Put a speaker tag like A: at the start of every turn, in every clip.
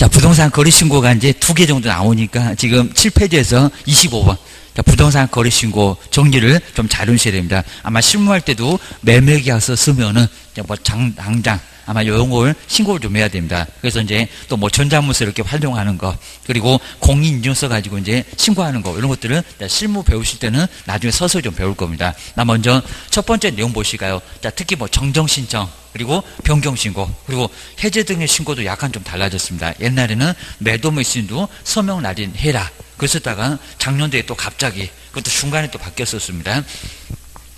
A: 자, 부동산 거래 신고가 이제 2개 정도 나오니까 지금 7페이지에서 25번. 자, 부동산 거래 신고 정리를 좀 잘 해주셔야 됩니다. 아마 실무할 때도 매매계약서 쓰면은 뭐 당장 아마 요런 걸 신고를 좀 해야 됩니다. 그래서 이제 또 뭐 전자문서 이렇게 활용하는 거, 그리고 공인인증서 가지고 이제 신고하는 거, 이런 것들은 실무 배우실 때는 나중에 서서 좀 배울 겁니다. 나 먼저 첫 번째 내용 보실까요? 자, 특히 뭐 정정신청, 그리고 변경신고, 그리고 해제 등의 신고도 약간 좀 달라졌습니다. 옛날에는 매도매수인도 서명 날인 해라. 그랬었다가 작년도에 또 갑자기 그것도 중간에 또 바뀌었었습니다.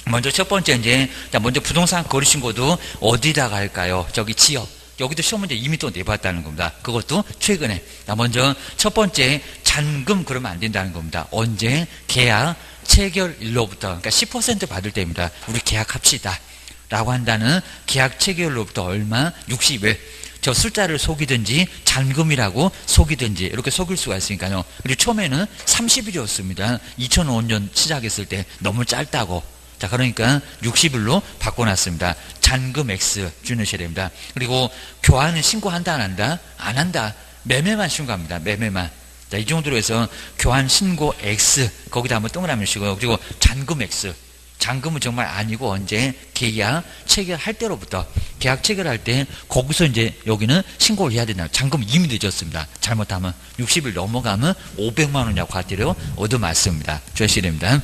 A: 먼저 첫 번째 이제 먼저 부동산 거래 신고도 어디다가 할까요? 저기 지역. 여기도 시험 문제 이미 또 내봤다는 겁니다. 그것도 최근에. 먼저 첫 번째 잔금 그러면 안 된다는 겁니다. 언제? 계약 체결일로부터, 그러니까 10% 받을 때입니다. 우리 계약합시다 라고 한다는 계약 체결일로부터 얼마? 60일. 저 숫자를 속이든지 잔금이라고 속이든지 이렇게 속일 수가 있으니까요. 그리고 처음에는 30일이었습니다. 2005년 시작했을 때 너무 짧다고. 자, 그러니까 60일로 바꿔놨습니다. 잔금 X 주셔야 됩니다. 그리고 교환은 신고한다 안 한다? 안 한다. 매매만 신고합니다. 매매만. 자, 이 정도로 해서 교환 신고 X 거기다 한번 동그라미 치고요. 그리고 잔금 X. 잔금은 정말 아니고 언제? 계약 체결할 때로부터. 계약 체결할 때 거기서 이제 여기는 신고를 해야 된다. 잔금 이미 늦었습니다. 잘못하면 60일 넘어가면 500만 원이라고 과태료 얻어맞습니다. 주셔야 됩니다.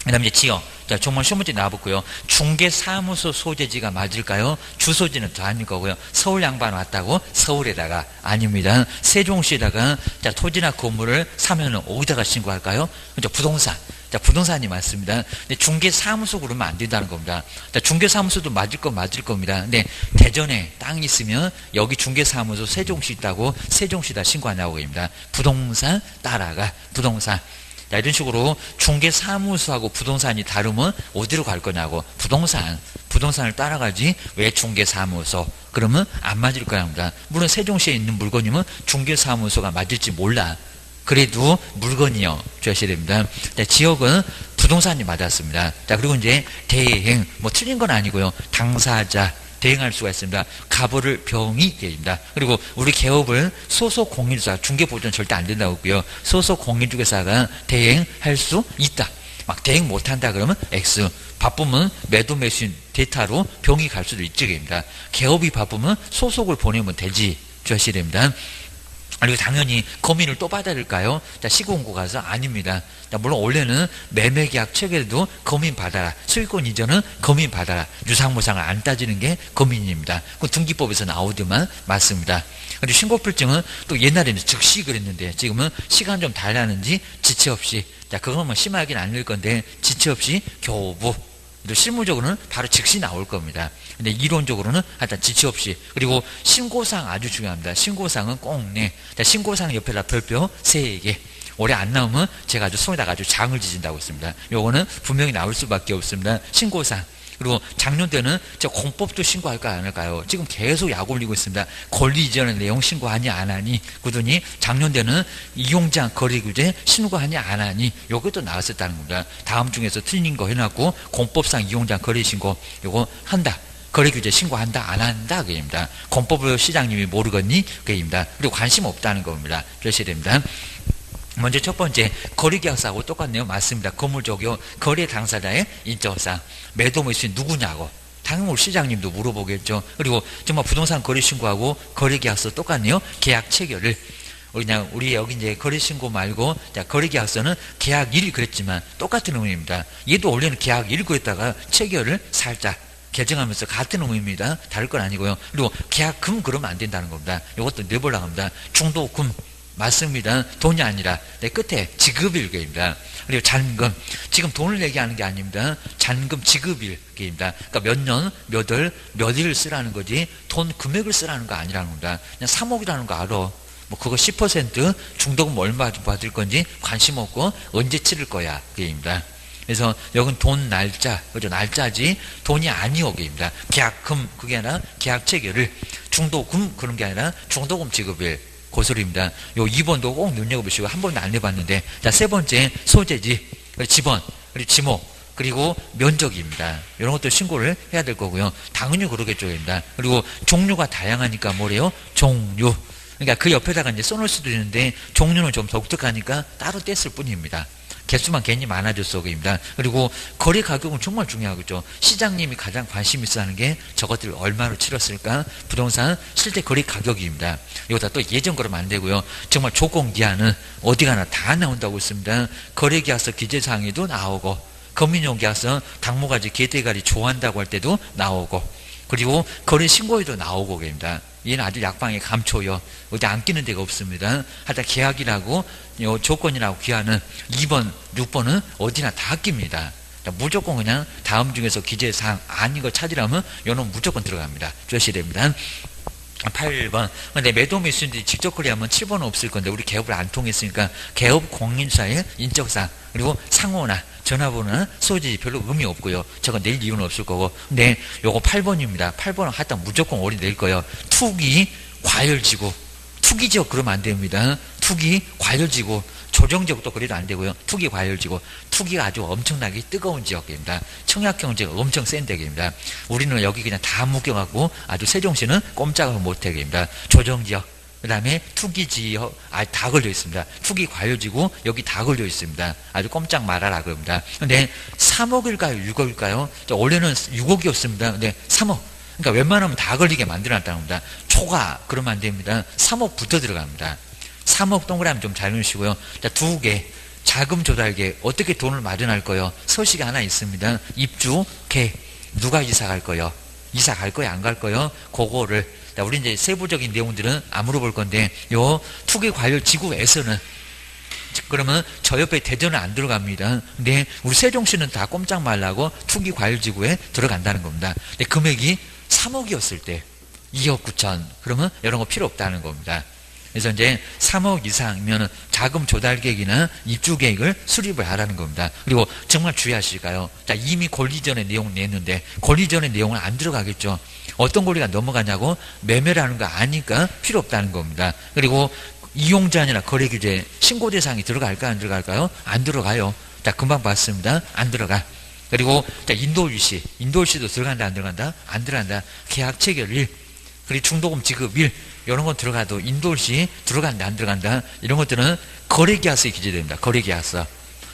A: 그 다음에 이제 지역. 자, 정말 시험 문제 나와볼고요. 중개사무소 소재지가 맞을까요? 주소지는 더 아닐 거고요. 서울 양반 왔다고 서울에다가 아닙니다. 세종시에다가 자, 토지나 건물을 사면은 어디다가 신고할까요? 그죠? 부동산. 자, 부동산이 맞습니다. 근데 중개사무소 그러면 안 된다는 겁니다. 자, 중개사무소도 맞을 건 맞을 겁니다. 근데 대전에 땅이 있으면 여기 중개사무소 세종시 있다고 세종시다 신고하냐고 합니다. 부동산 따라가. 부동산. 자, 이런 식으로 중개사무소하고 부동산이 다르면 어디로 갈 거냐고. 부동산을 따라가지 왜 중개사무소. 그러면 안 맞을 거랍니다. 물론 세종시에 있는 물건이면 중개사무소가 맞을지 몰라. 그래도 물건이요 주셔야 됩니다. 자, 지역은 부동산이 맞았습니다. 자, 그리고 이제 대행 뭐 틀린 건 아니고요. 당사자 대행할 수가 있습니다. 가보를 병이 됩니다. 그리고 우리 개업을 소속 공인주사, 중개보조는 절대 안 된다고 했고요. 소속 공인중개사가 대행할 수 있다. 막 대행 못한다 그러면 X. 바쁘면 매도 매수인 데이터로 병이 갈 수도 있지 됩니다. 개업이 바쁘면 소속을 보내면 되지 주셔야 됩니다. 그리고 당연히 검인을 또 받아야 될까요? 자, 시공고 가서 아닙니다. 자, 물론 원래는 매매계약 체결도 검인 받아라. 소유권 이전은 검인 받아라. 유상무상을 안 따지는 게 검인입니다. 그 등기법에서 나오더만 맞습니다. 그리고 신고필증은 또 옛날에는 즉시 그랬는데 지금은 시간 좀 달라는지 지체 없이. 자, 그건 뭐 심하긴 아닐 건데 지체 없이 교부. 실무적으로는 바로 즉시 나올 겁니다. 근데 이론적으로는 하여튼 지체 없이. 그리고 신고사항 아주 중요합니다. 신고사항은 꼭 내. 자, 신고사항 옆에다 별표 3개. 올해 안 나오면 제가 아주 손에다가 아주 장을 지진다고 했습니다. 요거는 분명히 나올 수밖에 없습니다. 신고사항. 그리고 작년 때는 저 공법도 신고할까 안 할까요? 지금 계속 약 올리고 있습니다. 권리 이전의 내용 신고하니 안 하니. 그러더니 작년 때는 이용장 거래 규제 신고하니 안 하니. 요것도 나왔었다는 겁니다. 다음 중에서 틀린 거 해놨고 공법상 이용장 거래 신고 요거 한다. 거래 규제 신고한다 안 한다 그입니다. 공법을 시장님이 모르겠니 그입니다. 그리고 관심 없다는 겁니다. 주셔야 됩니다. 먼저 첫 번째 거래계약서하고 똑같네요. 맞습니다. 건물적이요. 거래 당사자의 인적사항. 매도 매수인 누구냐고. 당연히 우리 시장님도 물어보겠죠. 그리고 정말 부동산 거래 신고하고 거래계약서 똑같네요. 계약 체결을. 그냥 우리 여기 이제 거래 신고 말고 자, 거래계약서는 계약일 그랬지만 똑같은 의미입니다. 얘도 원래는 계약일 그랬다가 체결을 살짝 개정하면서 같은 의미입니다. 다를 건 아니고요. 그리고 계약금 그러면 안 된다는 겁니다. 이것도 내보려고 합니다. 중도금. 맞습니다. 돈이 아니라 내 끝에 지급일계입니다. 그리고 잔금. 지금 돈을 얘기하는 게 아닙니다. 잔금 지급일계입니다. 그러니까 몇 년, 몇 월, 몇 일을 쓰라는 거지 돈 금액을 쓰라는 거 아니라는 겁니다. 그냥 3억이라는 거 알아. 뭐 그거 10% 중도금 얼마 받을 건지 관심 없고 언제 치를 거야. 그게입니다. 그래서 여긴 돈 날짜, 그죠? 날짜지 돈이 아니오게입니다. 계약금 그게 아니라 계약 체결을 중도금 그런 게 아니라 중도금 지급일. 고소리입니다. 요 2번도 꼭 눈여겨보시고 한 번도 안 해봤는데 자, 세 번째 소재지, 지번, 그리고 지목, 그리고 면적입니다. 이런 것도 신고를 해야 될 거고요. 당연히 그러겠죠. 입니다. 그리고 종류가 다양하니까 뭐래요? 종류. 그러니까 그 옆에다가 이제 써놓을 수도 있는데 종류는 좀 독특하니까 따로 뗐을 뿐입니다. 개수만 괜히 많아졌어, 그입니다. 그리고 거래 가격은 정말 중요하겠죠. 시장님이 가장 관심 있어 하는 게 저것들 얼마로 치렀을까? 부동산 실제 거래 가격입니다. 이거다 또 예전 거라면 안 되고요. 정말 조건 기한은 어디 가나 다 나온다고 있습니다. 거래계약서 기재사항에도 나오고, 검민용계약서 당모가지 개대가리 좋아한다고 할 때도 나오고, 그리고 거래 신고에도 나오고 그입니다. 얘는 아주 약방의 감초요. 어디 안 끼는 데가 없습니다. 하여튼 계약이라고 요 조건이라고 기한은 2번, 6번은 어디나 다 낍니다. 무조건 그냥 다음 중에서 기재사항 아닌 거 찾으려면 요는 무조건 들어갑니다. 주셔야 됩니다. 8번. 근데 매도 매수인들이 직접 거래하면 7번은 없을 건데 우리 개업을 안 통했으니까 개업 공인사의 인적사항 그리고 상호나 전화번호는 소지 별로 의미 없고요. 저건 낼 이유는 없을 거고. 근데 요거 8번입니다. 8번은 하여튼 무조건 올이 낼 거예요. 투기, 과열지구. 투기지역 그러면 안 됩니다. 투기, 과열지구. 조정지역도 그래도 안 되고요. 투기, 과열지구. 투기가 아주 엄청나게 뜨거운 지역입니다. 청약경제가 엄청 센 데입니다. 우리는 여기 그냥 다 묶여갖고 아주 세종시는 꼼짝을 못하게입니다. 조정지역. 그 다음에 투기지역, 다 걸려 있습니다. 투기 과열지구, 여기 다 걸려 있습니다. 아주 꼼짝 말아라, 그럽니다. 근데 3억일까요? 6억일까요? 원래는 6억이었습니다. 근데 3억. 그러니까 웬만하면 다 걸리게 만들어놨다는 겁니다. 초과, 그러면 안 됩니다. 3억부터 들어갑니다. 3억 동그라미 좀 잘 넣으시고요. 자, 2개. 자금 조달계. 어떻게 돈을 마련할 거요? 서식이 하나 있습니다. 입주, 개. 누가 이사 갈 거요? 이사 갈 거요? 안 갈 거요? 그거를. 우리 이제 세부적인 내용들은 안 물어볼 건데, 요 투기 과열 지구에서는, 그러면 저 옆에 대전은 안 들어갑니다. 근데 우리 세종시는 다 꼼짝 말라고 투기 과열 지구에 들어간다는 겁니다. 근데 금액이 3억이었을 때, 2억 9천. 그러면 이런 거 필요 없다는 겁니다. 그래서 이제 3억 이상이면 자금 조달 계획이나 입주 계획을 수립을 하라는 겁니다. 그리고 정말 주의하실까요? 자, 이미 권리 전의 내용 냈는데 권리 전의 내용은 안 들어가겠죠. 어떤 권리가 넘어가냐고 매매라는 거 아니까 필요 없다는 겁니다. 그리고 이용자나 거래 규제 신고 대상이 들어갈까 안 들어갈까요? 안 들어가요. 자, 금방 봤습니다. 안 들어가. 그리고 자, 인도일시도 들어간다 안 들어간다? 안 들어간다. 계약 체결일 그리고 중도금 지급일 이런 건 들어가도 인도일시 들어간다 안 들어간다 이런 것들은 거래계약서에 기재됩니다. 거래계약서.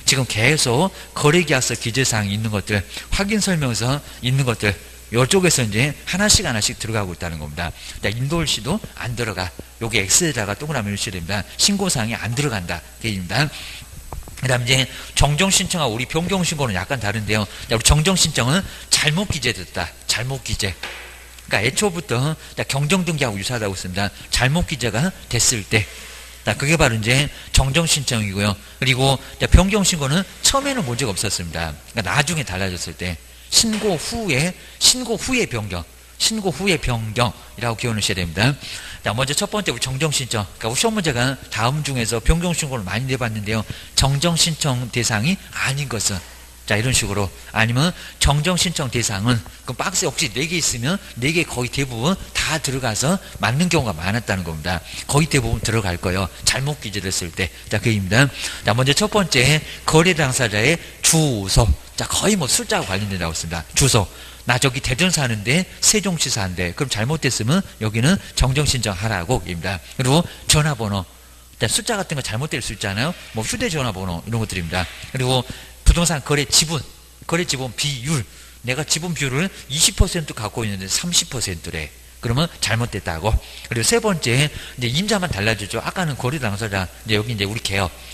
A: 지금 계속 거래계약서 기재사항이 있는 것들 확인설명서 있는 것들 이쪽에서 이제 하나씩 들어가고 있다는 겁니다. 인도일시도 안 들어가. 요게 X에다가 동그라미 넣으셔야 됩니다. 신고사항이 안 들어간다. 그입니다. 그 다음 이제 정정신청하고 우리 변경신고는 약간 다른데요. 우리 정정신청은 잘못 기재됐다. 잘못 기재. 그러니까 애초부터 경정등기하고 유사하다고 했습니다. 잘못 기재가 됐을 때. 그게 바로 이제 정정신청이고요. 그리고 변경신고는 처음에는 문제가 없었습니다. 그러니까 나중에 달라졌을 때. 신고 후에 변경. 신고 후에 변경이라고 기억하셔야 됩니다. 자, 먼저 첫 번째 우리 정정신청. 그러니까 우리 시험 문제가 다음 중에서 변경신고를 많이 내봤는데요. 정정신청 대상이 아닌 것은 자, 이런 식으로. 아니면 정정신청 대상은 그 박스에 혹시 4개 있으면 4개 거의 대부분 다 들어가서 맞는 경우가 많았다는 겁니다. 거의 대부분 들어갈 거예요. 잘못 기재됐을 때. 자, 그입니다. 자, 먼저 첫 번째 거래 당사자의 주소. 자, 거의 뭐 숫자와 관련된다고 했습니다. 주소. 나 저기 대전 사는데 세종시 사는데 그럼 잘못됐으면 여기는 정정신청 하라고 입니다. 그리고 전화번호. 자, 숫자 같은 거 잘못될 수 있잖아요. 뭐 휴대전화번호 이런 것들입니다. 그리고 부동산 거래 지분 비율. 내가 지분 비율을 20% 갖고 있는데 30%래. 그러면 잘못됐다고. 그리고 세 번째, 이제 임자만 달라지죠. 아까는 거래 당사자. 이제 여기 이제 우리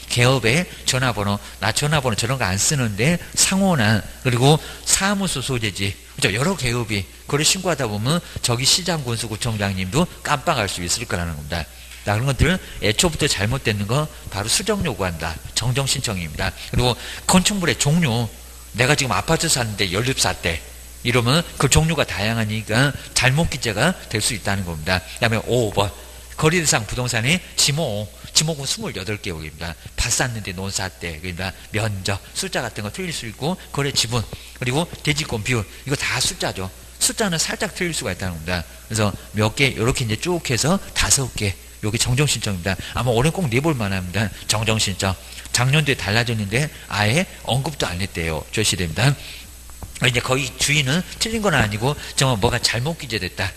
A: 개업의 전화번호. 나 전화번호 저런 거 안 쓰는데 상호나, 그리고 사무소 소재지. 그죠? 여러 개업이 거래 신고하다 보면 저기 시장군수구청장님도 깜빡할 수 있을 거라는 겁니다. 자, 그런 것들은 애초부터 잘못되는 거 바로 수정 요구한다. 정정신청입니다. 그리고 건축물의 종류. 내가 지금 아파트 사는데 연립사대. 이러면 그 종류가 다양하니까 잘못 기재가 될 수 있다는 겁니다. 그 다음에 5번. 거래대상 부동산의 지목은 28개국입니다. 밭 샀는데 논 샀대. 그러니까 면적, 숫자 같은 거 틀릴 수 있고, 거래 지분, 그리고 대지권 비율. 이거 다 숫자죠. 숫자는 살짝 틀릴 수가 있다는 겁니다. 그래서 몇 개, 이렇게 이제 쭉 해서 5개. 여기 정정신청입니다. 아마 올해 꼭 내볼 만합니다. 정정신청. 작년도에 달라졌는데 아예 언급도 안 했대요. 주셔야 됩니다. 이제 거의 주의는 틀린 건 아니고 정말 뭐가 잘못 기재됐다.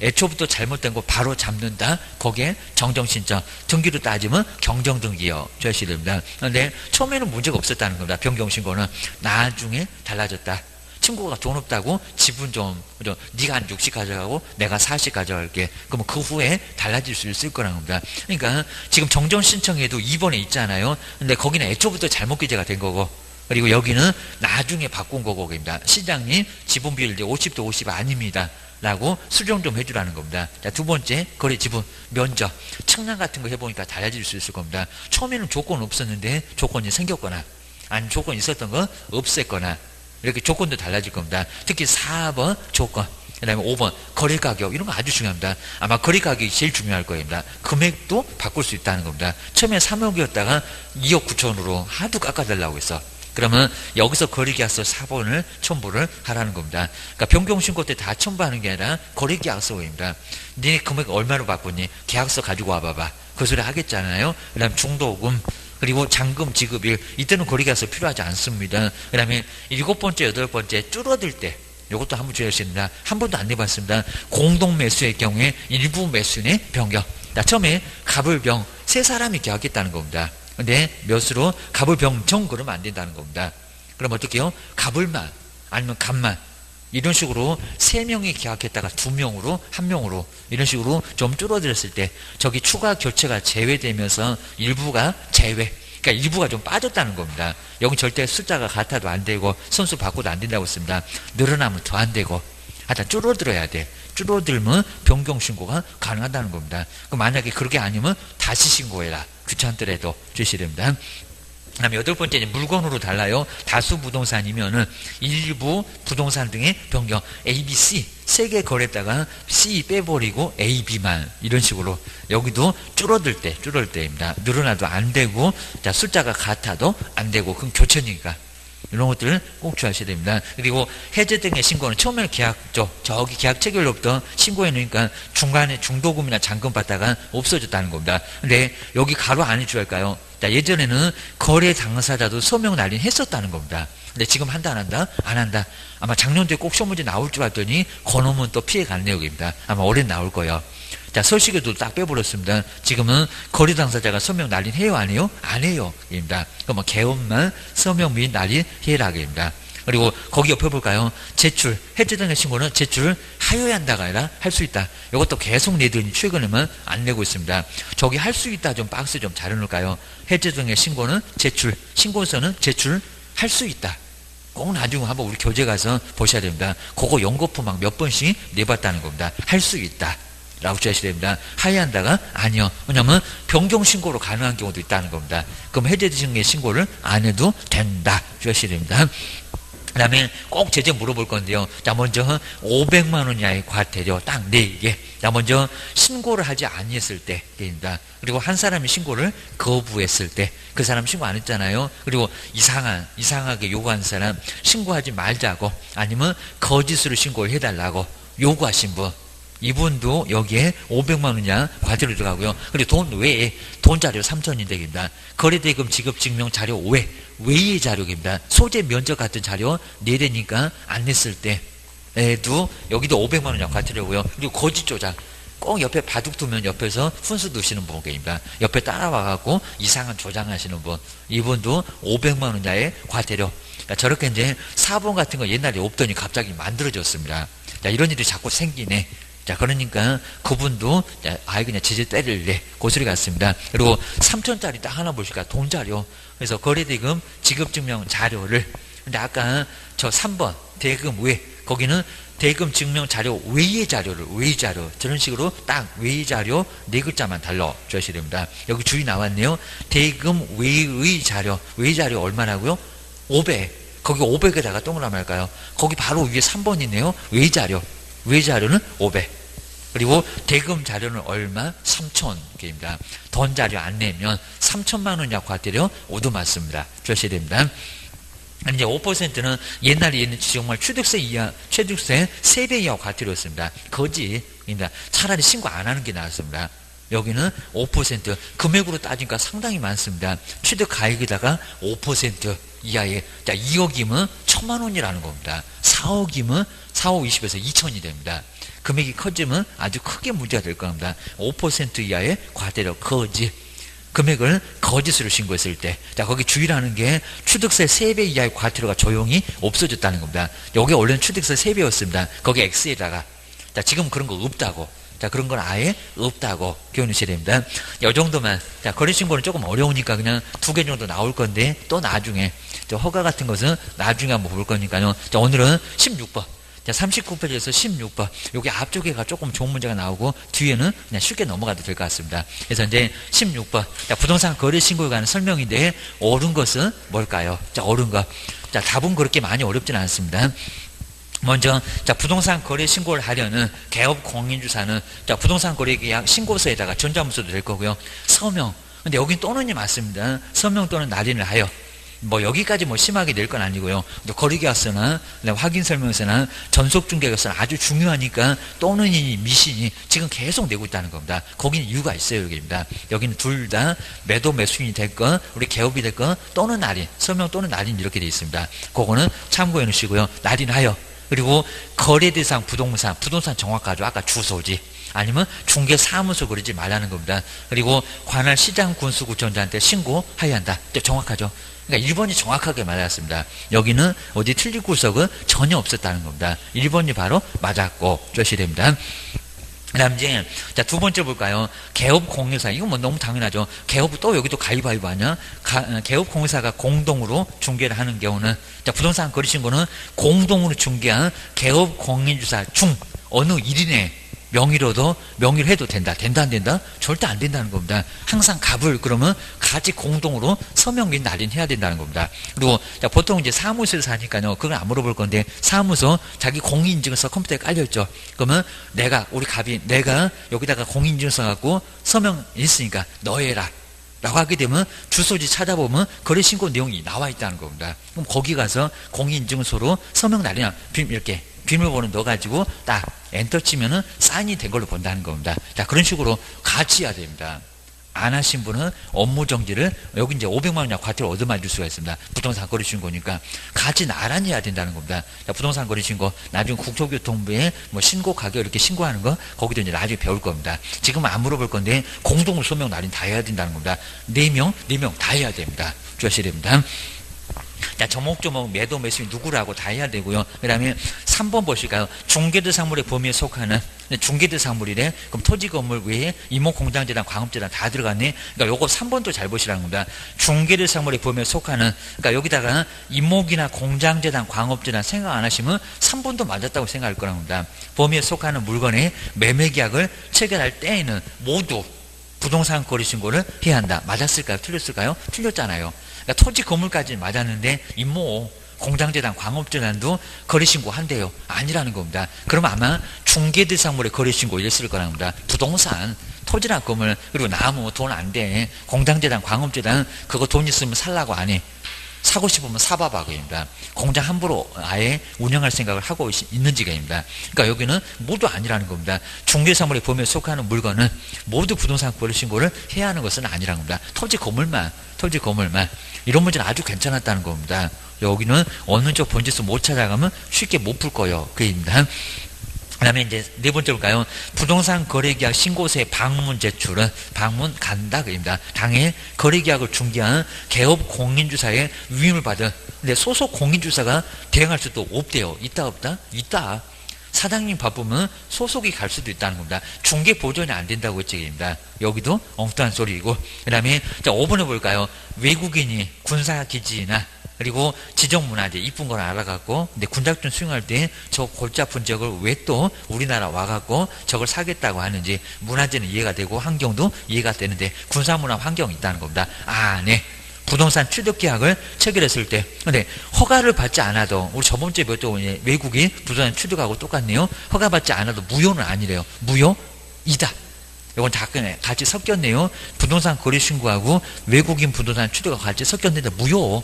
A: 애초부터 잘못된 거 바로 잡는다. 거기에 정정신청. 등기로 따지면 경정등기요. 주셔야 됩니다. 그런데 처음에는 문제가 없었다는 겁니다. 변경신고는. 나중에 달라졌다. 친구가 돈 없다고 지분 좀, 네가 한 60 가져가고 내가 40 가져갈게. 그러면 그 후에 달라질 수 있을 거라는 겁니다. 그러니까 지금 정정신청에도 2번에 있잖아요. 근데 거기는 애초부터 잘못 기재가 된 거고, 그리고 여기는 나중에 바꾼 거고, 입니다. 시장님, 지분 비율 이제 50대 50 아닙니다. 라고 수정 좀 해주라는 겁니다. 자, 두 번째, 거래 지분, 면적, 측량 같은 거 해보니까 달라질 수 있을 겁니다. 처음에는 조건 없었는데 조건이 생겼거나, 아니면 조건이 있었던 거 없앴거나, 이렇게 조건도 달라질 겁니다. 특히 4번 조건, 그 다음에 5번 거래 가격, 이런 거 아주 중요합니다. 아마 거래 가격이 제일 중요할 겁니다. 금액도 바꿀 수 있다는 겁니다. 처음에 3억이었다가 2억 9천으로 하도 깎아달라고 했어. 그러면 여기서 거래계약서 4번을 첨부를 하라는 겁니다. 그러니까 변경신고 때 다 첨부하는 게 아니라 거래계약서입니다. 니네 금액 얼마로 바꾸니? 계약서 가지고 와봐봐. 그 소리 하겠잖아요. 그 다음 중도금, 그리고 잔금 지급일, 이때는 거래계약서 필요하지 않습니다. 그 다음에 7번째, 8번째 줄어들 때, 이것도 한번 주의하십니다. 한 번도 안 내봤습니다. 공동매수의 경우에 일부 매수인의 변경. 처음에 갑을병 세 사람이 계약했다는 겁니다. 근데 몇으로 갑을병정 그러면 안 된다는 겁니다. 그럼 어떻게 해요? 갑을만 아니면 갑만, 이런 식으로 3명이 계약했다가 2명으로 1명으로 이런 식으로 좀 줄어들었을 때 저기 추가 교체가 제외되면서 일부가 제외, 그러니까 일부가 좀 빠졌다는 겁니다. 여기 절대 숫자가 같아도 안 되고 선수 바꿔도 안 된다고 했습니다. 늘어나면 더 안 되고 하여튼 줄어들어야 돼. 줄어들면 변경신고가 가능하다는 겁니다. 그럼 만약에 그렇게 아니면 다시 신고해라. 귀찮더라도 주셔야 됩니다. 그 다음에 8번째, 물건으로 달라요. 다수 부동산이면은 일부 부동산 등의 변경, A, B, C 3개 거래했다가 C 빼버리고 A, B만, 이런 식으로 여기도 줄어들 때입니다. 늘어나도 안 되고, 자, 숫자가 같아도 안 되고, 그럼 교체니까. 이런 것들을 꼭 주의하셔야 됩니다. 그리고 해제 등의 신고는 처음에는 계약죠. 저기 계약 체결로부터 신고해 놓으니까 중간에 중도금이나 잔금 받다가 없어졌다는 겁니다. 근데 여기 가로 안에 주의할까요? 자, 예전에는 거래 당사자도 서명 날인 했었다는 겁니다. 근데 지금 한다 안 한다? 안 한다. 아마 작년도에 꼭 시험 문제 나올 줄 알았더니 그놈은 또 피해간 내용입니다. 아마 올해 나올 거예요. 자, 서식에도 딱 빼버렸습니다. 지금은 거래 당사자가 서명 날인 해요 안 해요? 안 해요. 입니다. 그러면 개업만 서명 및 날인 해라입니다. 그리고 거기 옆에 볼까요? 제출, 해제 등의 신고는 제출을 하여야 한다가 아니라 할 수 있다. 이것도 계속 내더니 최근에만 안 내고 있습니다. 저기 할 수 있다 좀 박스 좀 잘 해놓을까요? 해제 등의 신고는 제출, 신고서는 제출 할 수 있다. 꼭 나중에 한번 우리 교재 가서 보셔야 됩니다. 그거 연거푸 막 몇 번씩 내봤다는 겁니다. 할 수 있다 라고 주셔야 됩니다. 하야한다가 아니요. 왜냐하면 변경신고로 가능한 경우도 있다는 겁니다. 그럼 해제 등의 신고를 안 해도 된다 주셔야 됩니다. 그 다음에 꼭 제재 물어볼 건데요. 자, 먼저 500만 원 이하의 과태료 딱 4개. 자, 먼저 신고를 하지 아니했을 때입니다. 그리고 한 사람이 신고를 거부했을 때, 그 사람 신고 안 했잖아요. 그리고 이상하게 요구한 사람 신고하지 말자고, 아니면 거짓으로 신고를 해달라고 요구하신 분, 이분도 여기에 500만 원 이하 과태료 들어가고요. 그리고 돈 외에 돈 자료 3,000원 되겠습니다. 거래대금 지급 증명 자료 외의 자료입니다. 소재 면적 같은 자료 내대니까 안 냈을 때에도 여기도 500만 원 이하 과태료고요. 그리고 거짓 조작. 꼭 옆에 바둑 두면 옆에서 훈수 두시는 분입니다. 옆에 따라와갖고 이상한 조장하시는 분, 이분도 500만 원 이하의 과태료. 그러니까 저렇게 이제 사본 같은 거 옛날에 없더니 갑자기 만들어졌습니다. 자, 이런 일이 자꾸 생기네. 자, 그러니까 그분도 아이 그냥 제재 때릴래, 그 소리 같습니다. 그리고 3천짜리 딱 하나 보실까? 돈 자료. 그래서 거래대금 지급증명 자료를, 근데 아까 저 3번 대금 외, 거기는 대금 증명 자료 외의 자료를, 외의 자료, 저런 식으로 딱 외의 자료 4글자만 달러 주셔야 됩니다. 여기 주의 나왔네요. 대금 외의 자료, 외의 자료 얼마라고요? 500. 거기 500에다가 동그라미 할까요? 거기 바로 위에 3번 있네요. 외의 자료, 외의 자료는 500. 그리고 대금 자료는 얼마? 3,000개입니다. 돈 자료 안 내면 3천만 원 이하 과태료 오도 맞습니다. 주셔야 됩니다. 이제 5%는 옛날에는 정말 취득세 이하, 취득세 3배 이하 과태료였습니다. 거짓입니다. 차라리 신고 안 하는 게 나았습니다. 여기는 5%. 금액으로 따지니까 상당히 많습니다. 취득 가액에다가 5% 이하의, 자, 2억이면 1,000만 원이라는 겁니다. 4억이면 4억 20에서 2천이 됩니다. 금액이 커지면 아주 크게 문제가 될 겁니다. 5% 이하의 과태료, 거짓. 금액을 거짓으로 신고했을 때, 자, 거기 주의라는 게 취득세 3배 이하의 과태료가 조용히 없어졌다는 겁니다. 여기 원래는 취득세 3배였습니다. 거기 X에다가. 자, 지금 그런 거 없다고. 자, 그런 건 아예 없다고 기억하셔야 됩니다. 이 정도만. 자, 거래신고는 조금 어려우니까 그냥 2개 정도 나올 건데, 또 나중에, 허가 같은 것은 나중에 한번 볼 거니까요. 자, 오늘은 16번. 자, 39페이지에서 16번. 여기 앞쪽에가 조금 좋은 문제가 나오고, 뒤에는 그냥 쉽게 넘어가도 될 것 같습니다. 그래서 이제 16번. 자, 부동산 거래 신고에 관한 설명인데, 옳은 것은 뭘까요? 자, 옳은 것. 자, 답은 그렇게 많이 어렵지는 않습니다. 먼저, 자, 부동산 거래 신고를 하려는 개업 공인주사는, 자, 부동산 거래 계약 신고서에다가 전자문서도 될 거고요. 서명. 근데 여긴 또는이 맞습니다. 서명 또는 날인을 하여. 뭐 여기까지 뭐 심하게 낼 건 아니고요. 거래계약서나 확인설명서나 전속중개계약서는 아주 중요하니까 또는이 미신이 지금 계속 내고 있다는 겁니다. 거기는 이유가 있어요. 여기입니다. 여기는 둘 다 매도 매수인이 됐건 우리 개업이 됐건 또는 날인, 서명 또는 날인 이렇게 되어 있습니다. 그거는 참고해 놓으시고요. 날인하여. 그리고 거래대상 부동산 정확하죠. 아까 주소지. 아니면 중개사무소 그러지 말라는 겁니다. 그리고 관할 시장군수구청장한테 신고해야 한다. 정확하죠. 그러니까 1번이 정확하게 맞았습니다. 여기는 어디 틀릴 구석은 전혀 없었다는 겁니다. 1번이 바로 맞았고 조셔야 됩니다. 그 다음 이제, 자, 두 번째 볼까요? 개업공유사. 이건 뭐 너무 당연하죠. 개업 또 여기도 가위바위보 하냐? 개업공유사가 공동으로 중개를 하는 경우는, 자, 부동산 거래신고는 공동으로 중개한 개업공인주사 중 어느 1인의 명의로도 명의를 해도 된다. 된다 안 된다? 절대 안 된다는 겁니다. 항상 갑을 그러면 같이 공동으로 서명 및 날인해야 된다는 겁니다. 그리고 자, 보통 이제 사무소에서 하니까요. 그건 안 물어볼 건데 사무소 자기 공인인증서 컴퓨터에 깔려있죠. 그러면 우리 갑이 내가 여기다가 공인인증서 갖고 서명 있으니까 너 해라 라고 하게 되면 주소지 찾아보면 거래신고 내용이 나와 있다는 겁니다. 그럼 거기 가서 공인인증서로 서명 날이나 이렇게 비밀번호 넣어가지고 딱 엔터 치면은 사인이 된 걸로 본다는 겁니다. 자, 그런 식으로 같이 해야 됩니다. 안 하신 분은 업무 정지를, 여기 이제 500만 원이나 과태료 얻어맞을 수가 있습니다. 부동산 거래신고니까 같이 나란히 해야 된다는 겁니다. 자, 부동산 거래신고 나중에 국토교통부에 뭐 신고 가격 이렇게 신고하는 거 거기도 이제 나중에 배울 겁니다. 지금은 안 물어볼 건데 공동으로 서명 날인 다 해야 된다는 겁니다. 4명 다 해야 됩니다. 주셔야 됩니다. 자, 조목조목 매도 매수인 누구라고 다 해야 되고요. 그 다음에 3번 보실까요? 중개대상물의 범위에 속하는, 중개대상물이래. 그럼 토지 건물 외에 임목공장재단, 광업재단 다 들어갔네. 그러니까 요거 3번도 잘 보시라는 겁니다. 중개대상물의 범위에 속하는, 그러니까 여기다가 임목이나 공장재단, 광업재단 생각 안 하시면 3번도 맞았다고 생각할 거라는 겁니다. 범위에 속하는 물건의 매매계약을 체결할 때에는 모두 부동산 거래신고를 해야 한다. 맞았을까요? 틀렸을까요? 틀렸잖아요. 그러니까 토지 건물까지는 맞았는데 임모, 공장재단, 광업재단도 거래신고 한대요. 아니라는 겁니다. 그러면 아마 중개대상물의 거래신고 이랬을 거라는 겁니다. 부동산, 토지나 건물, 그리고 나무 돈 안 돼. 공장재단, 광업재단 그거 돈 있으면 살라고 안 해. 사고 싶으면 사봐봐입니다. 공장 함부로 아예 운영할 생각을 하고 있는 지경입니다. 그러니까 여기는 모두 아니라는 겁니다. 중개사물의 범위에 속하는 물건은 모두 부동산 거래신고를 해야 하는 것은 아니라는 겁니다. 토지 건물만 이런 문제는 아주 괜찮았다는 겁니다. 여기는 어느 쪽 번지수 못 찾아가면 쉽게 못 풀 거예요. 그입니다. 그 다음에 이제 네 번째 볼까요? 부동산 거래계약 신고서의 방문 제출은 방문 간다 그입니다. 당일 거래계약을 중개한 개업 공인주사의 위임을 받은, 근데 소속 공인주사가 대행할 수도 없대요. 있다 없다? 있다. 사장님 바쁘면 소속이 갈 수도 있다는 겁니다. 중개 보존이 안 된다고 했지입니다. 여기도 엉뚱한 소리이고. 그 다음에 자 5번에 볼까요? 외국인이 군사기지나 그리고 지정문화재 이쁜 걸 알아갖고 근데 군작전 수행할 때 저 골치 아픈 적을 왜 또 우리나라 와갖고 저걸 사겠다고 하는지 문화재는 이해가 되고 환경도 이해가 되는데 군사문화 환경이 있다는 겁니다. 아, 네. 부동산 취득계약을 체결했을 때 근데 허가를 받지 않아도 우리 저번주에 배웠던 외국인 부동산 취득하고 똑같네요. 허가받지 않아도 무효는 아니래요. 무효이다. 이건 다 같이 섞였네요. 부동산 거래신고하고 외국인 부동산 취득하고 같이 섞였는데 무효.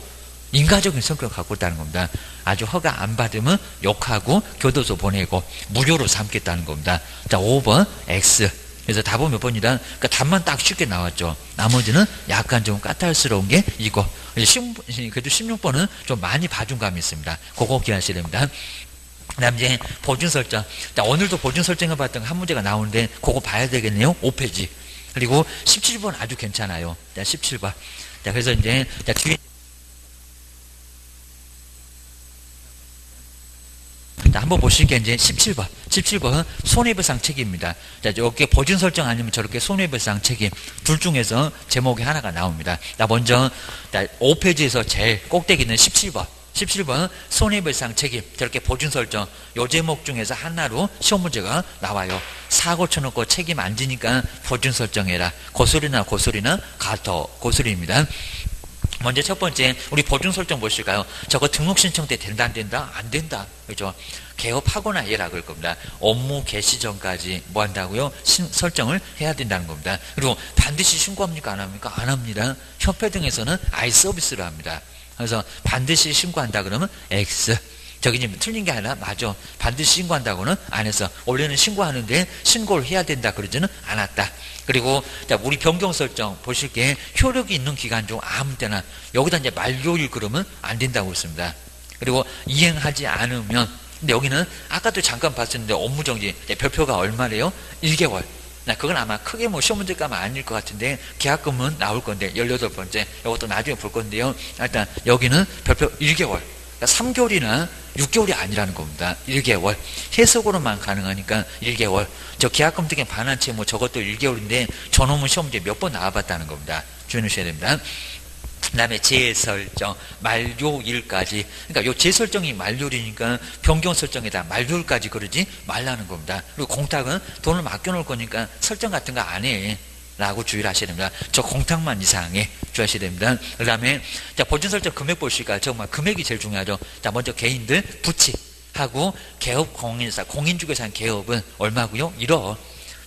A: 인가적인 성격을 갖고 있다는 겁니다. 아주 허가 안 받으면 욕하고 교도소 보내고 무효로 삼겠다는 겁니다. 자 5번 X. 그래서 답은 몇 번이다? 그러니까 답만 딱 쉽게 나왔죠. 나머지는 약간 좀 까탈스러운 게 이거. 그래도 16번은 좀 많이 봐준 감이 있습니다. 그거 기억하셔야 됩니다. 그 다음 이제 보증 설정. 자, 오늘도 보증 설정해 봤던 한 문제가 나오는데 그거 봐야 되겠네요. 5페이지. 그리고 17번 아주 괜찮아요. 자, 17번. 자, 그래서 이제 자, 뒤에 자, 한번 보시는 게 이제 17번. 17번 손해배상 책임입니다. 자, 이렇게 보증 설정 아니면 저렇게 손해배상 책임 둘 중에서 제목이 하나가 나옵니다. 자, 먼저 5페이지에서 제일 꼭대기는 17번. 17번 손해배상 책임 저렇게 보증 설정 요 제목 중에서 하나로 시험 문제가 나와요. 사고 쳐놓고 책임 안 지니까 보증 설정해라. 고소리나 같아. 고소리입니다. 먼저 첫 번째 우리 보증 설정 보실까요? 저거 등록 신청 때 된다 안 된다? 안 된다. 그죠? 개업하거나 해라 그럴 겁니다. 업무 개시 전까지 뭐 한다고요? 설정을 해야 된다는 겁니다. 그리고 반드시 신고합니까? 안 합니까? 안 합니다. 협회 등에서는 아예 서비스를 합니다. 그래서 반드시 신고한다 그러면 X. 저기 지금 틀린 게 아니라 맞아. 반드시 신고한다고는 안 했어. 원래는 신고하는데 신고를 해야 된다 그러지는 않았다. 그리고 자, 우리 변경 설정 보실 게 효력이 있는 기간 중 아무 때나 여기다 이제 만료일 그러면 안 된다고 했습니다. 그리고 이행하지 않으면 근데 여기는 아까도 잠깐 봤었는데 업무정지 별표가 얼마래요? 1개월. 그건 아마 크게 뭐 시험 문제감은 아닐 것 같은데 계약금은 나올 건데 18번째 이것도 나중에 볼 건데요. 일단 여기는 별표 1개월. 그러니까 3개월이나 6개월이 아니라는 겁니다. 1개월. 해석으로만 가능하니까 1개월. 저 계약금 등의 반환체 뭐 저것도 1개월인데 저놈은 시험 문제 몇 번 나와봤다는 겁니다. 주의하셔야 됩니다. 그 다음에 재설정, 만료일까지. 그러니까 요 재설정이 만료일이니까 변경 설정에다 만료일까지 그러지 말라는 겁니다. 그리고 공탁은 돈을 맡겨놓을 거니까 설정 같은 거 안 해. 라고 주의를 하셔야 됩니다. 저 공탁만 이상해. 주의하셔야 됩니다. 그 다음에, 자, 보증 설정 금액 보실까요? 정말 금액이 제일 중요하죠. 자, 먼저 개인들 부칙하고 개업 공인사, 공인중개사 개업은 얼마고요? 1억.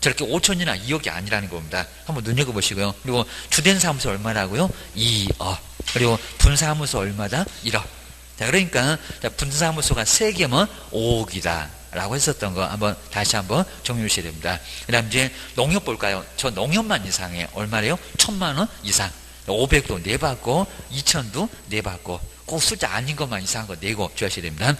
A: 저렇게 5천이나 2억이 아니라는 겁니다. 한번 눈여겨보시고요. 그리고 주된 사무소 얼마라고요? 2억. 그리고 분사무소 얼마다? 1억. 자, 그러니까, 자, 분사무소가 3개면 5억이다. 라고 했었던 거 다시 한번 정리해 주셔야 됩니다. 그 다음 이제 농협 볼까요? 저 농협만 이상해. 얼마래요? 1,000만원 이상. 500도 내받고, 2,000도 내받고, 꼭 숫자 아닌 것만 이상한 거 내고 주셔야 됩니다.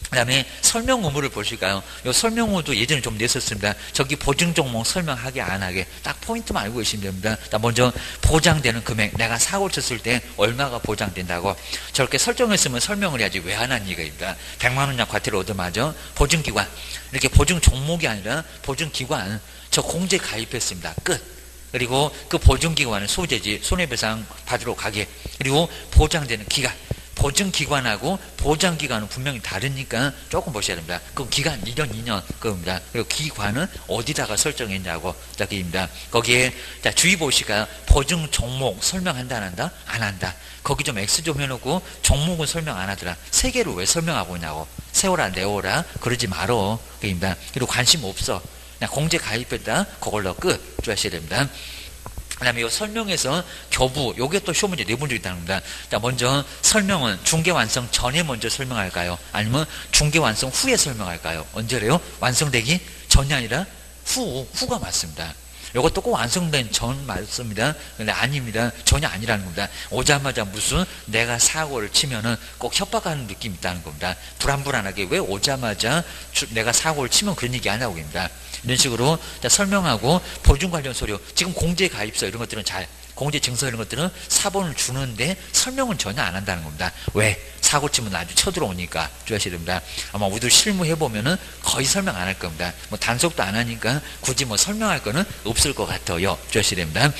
A: 그 다음에 설명 의무를 보실까요? 요 설명 의무도 예전에 좀 냈었습니다. 저기 보증 종목 설명하게 안 하게 딱 포인트만 알고 계시면 됩니다. 먼저 보장되는 금액 내가 사고 쳤을 때 얼마가 보장된다고 저렇게 설정했으면 설명을 해야지 왜 안 한 얘기입니다. 100만 원이나 과태료 얻어맞아. 보증기관 이렇게 보증 종목이 아니라 보증기관 저 공제 가입했습니다. 끝. 그리고 그 보증기관은 소재지 손해배상 받으러 가게. 그리고 보장되는 기간 보증기관하고 보장기관은 분명히 다르니까 조금 보셔야 됩니다. 그럼 기간 1년, 2년 그겁니다. 그리고 기관은 어디다가 설정했냐고 딱입니다. 거기에 자 주의 보시가 보증 종목 설명한다 안 한다? 안 한다. 거기 좀 X 좀 해놓고 종목은 설명 안 하더라. 세 개를 왜 설명하고 있냐고. 세워라 내워라 그러지 말어. 그입니다. 그리고 관심 없어. 그냥 공제 가입했다 그걸로 끝 주하셔야 됩니다. 그 다음에 이 설명에서 교부, 요게 또 시험 문제 4번 중에 있다는 겁니다. 자, 먼저 설명은 중개 완성 전에 먼저 설명할까요? 아니면 중개 완성 후에 설명할까요? 언제래요? 완성되기 전이 아니라 후가 맞습니다. 이것도 꼭 완성된 전 맞습니다. 근데 아닙니다. 전혀 아니라는 겁니다. 오자마자 무슨 내가 사고를 치면은 꼭 협박하는 느낌이 있다는 겁니다. 불안불안하게 왜 오자마자 내가 사고를 치면 그런 얘기 안 하고 있습니다. 이런 식으로 설명하고 보증 관련 서류, 지금 공제 가입서 이런 것들은 잘 공제 증서 이런 것들은 사본을 주는데 설명은 전혀 안 한다는 겁니다. 왜? 사고 치면 아주 쳐들어오니까 주의하셔야 됩니다. 아마 우리도 실무해보면은 거의 설명 안 할 겁니다. 뭐 단속도 안 하니까 굳이 뭐 설명할 거는 없을 것 같아요. 주의하셔야 됩니다.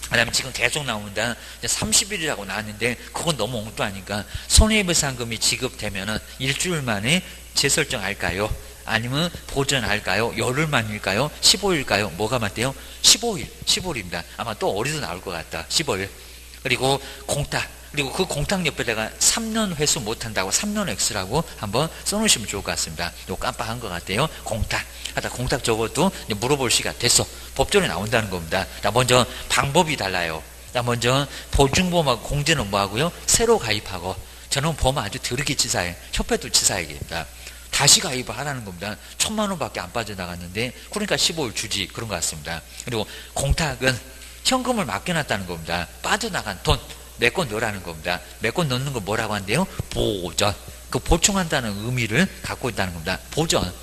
A: 그 다음에 지금 계속 나옵니다. 30일이라고 나왔는데 그건 너무 엉뚱하니까 손해배상금이 지급되면은 일주일 만에 재설정할까요? 아니면 보전할까요? 열흘 만일까요? 15일일까요? 뭐가 맞대요? 15일입니다. 아마 또 어디서 나올 것 같다. 15일. 그리고 공탁. 그리고 그 공탁 옆에다가 3년 회수 못한다고 3년 X라고 한번 써놓으시면 좋을 것 같습니다. 이거 깜빡한 것 같아요. 공탁. 하다 공탁 저것도 물어볼 시간 됐어. 법전에 나온다는 겁니다. 자, 먼저 방법이 달라요. 자, 먼저 보증보험하고 공제는 뭐하고요? 새로 가입하고 저는 보험 아주 더럽게 치사해. 협회도 치사하게 됩니다. 다시 가입을 하라는 겁니다. 1,000만 원밖에 안 빠져나갔는데 그러니까 15일 주지 그런 것 같습니다. 그리고 공탁은 현금을 맡겨놨다는 겁니다. 빠져나간 돈 메꿔 넣으라는 겁니다. 메꿔 넣는 걸 뭐라고 한대요? 보전. 그 보충한다는 의미를 갖고 있다는 겁니다. 보전.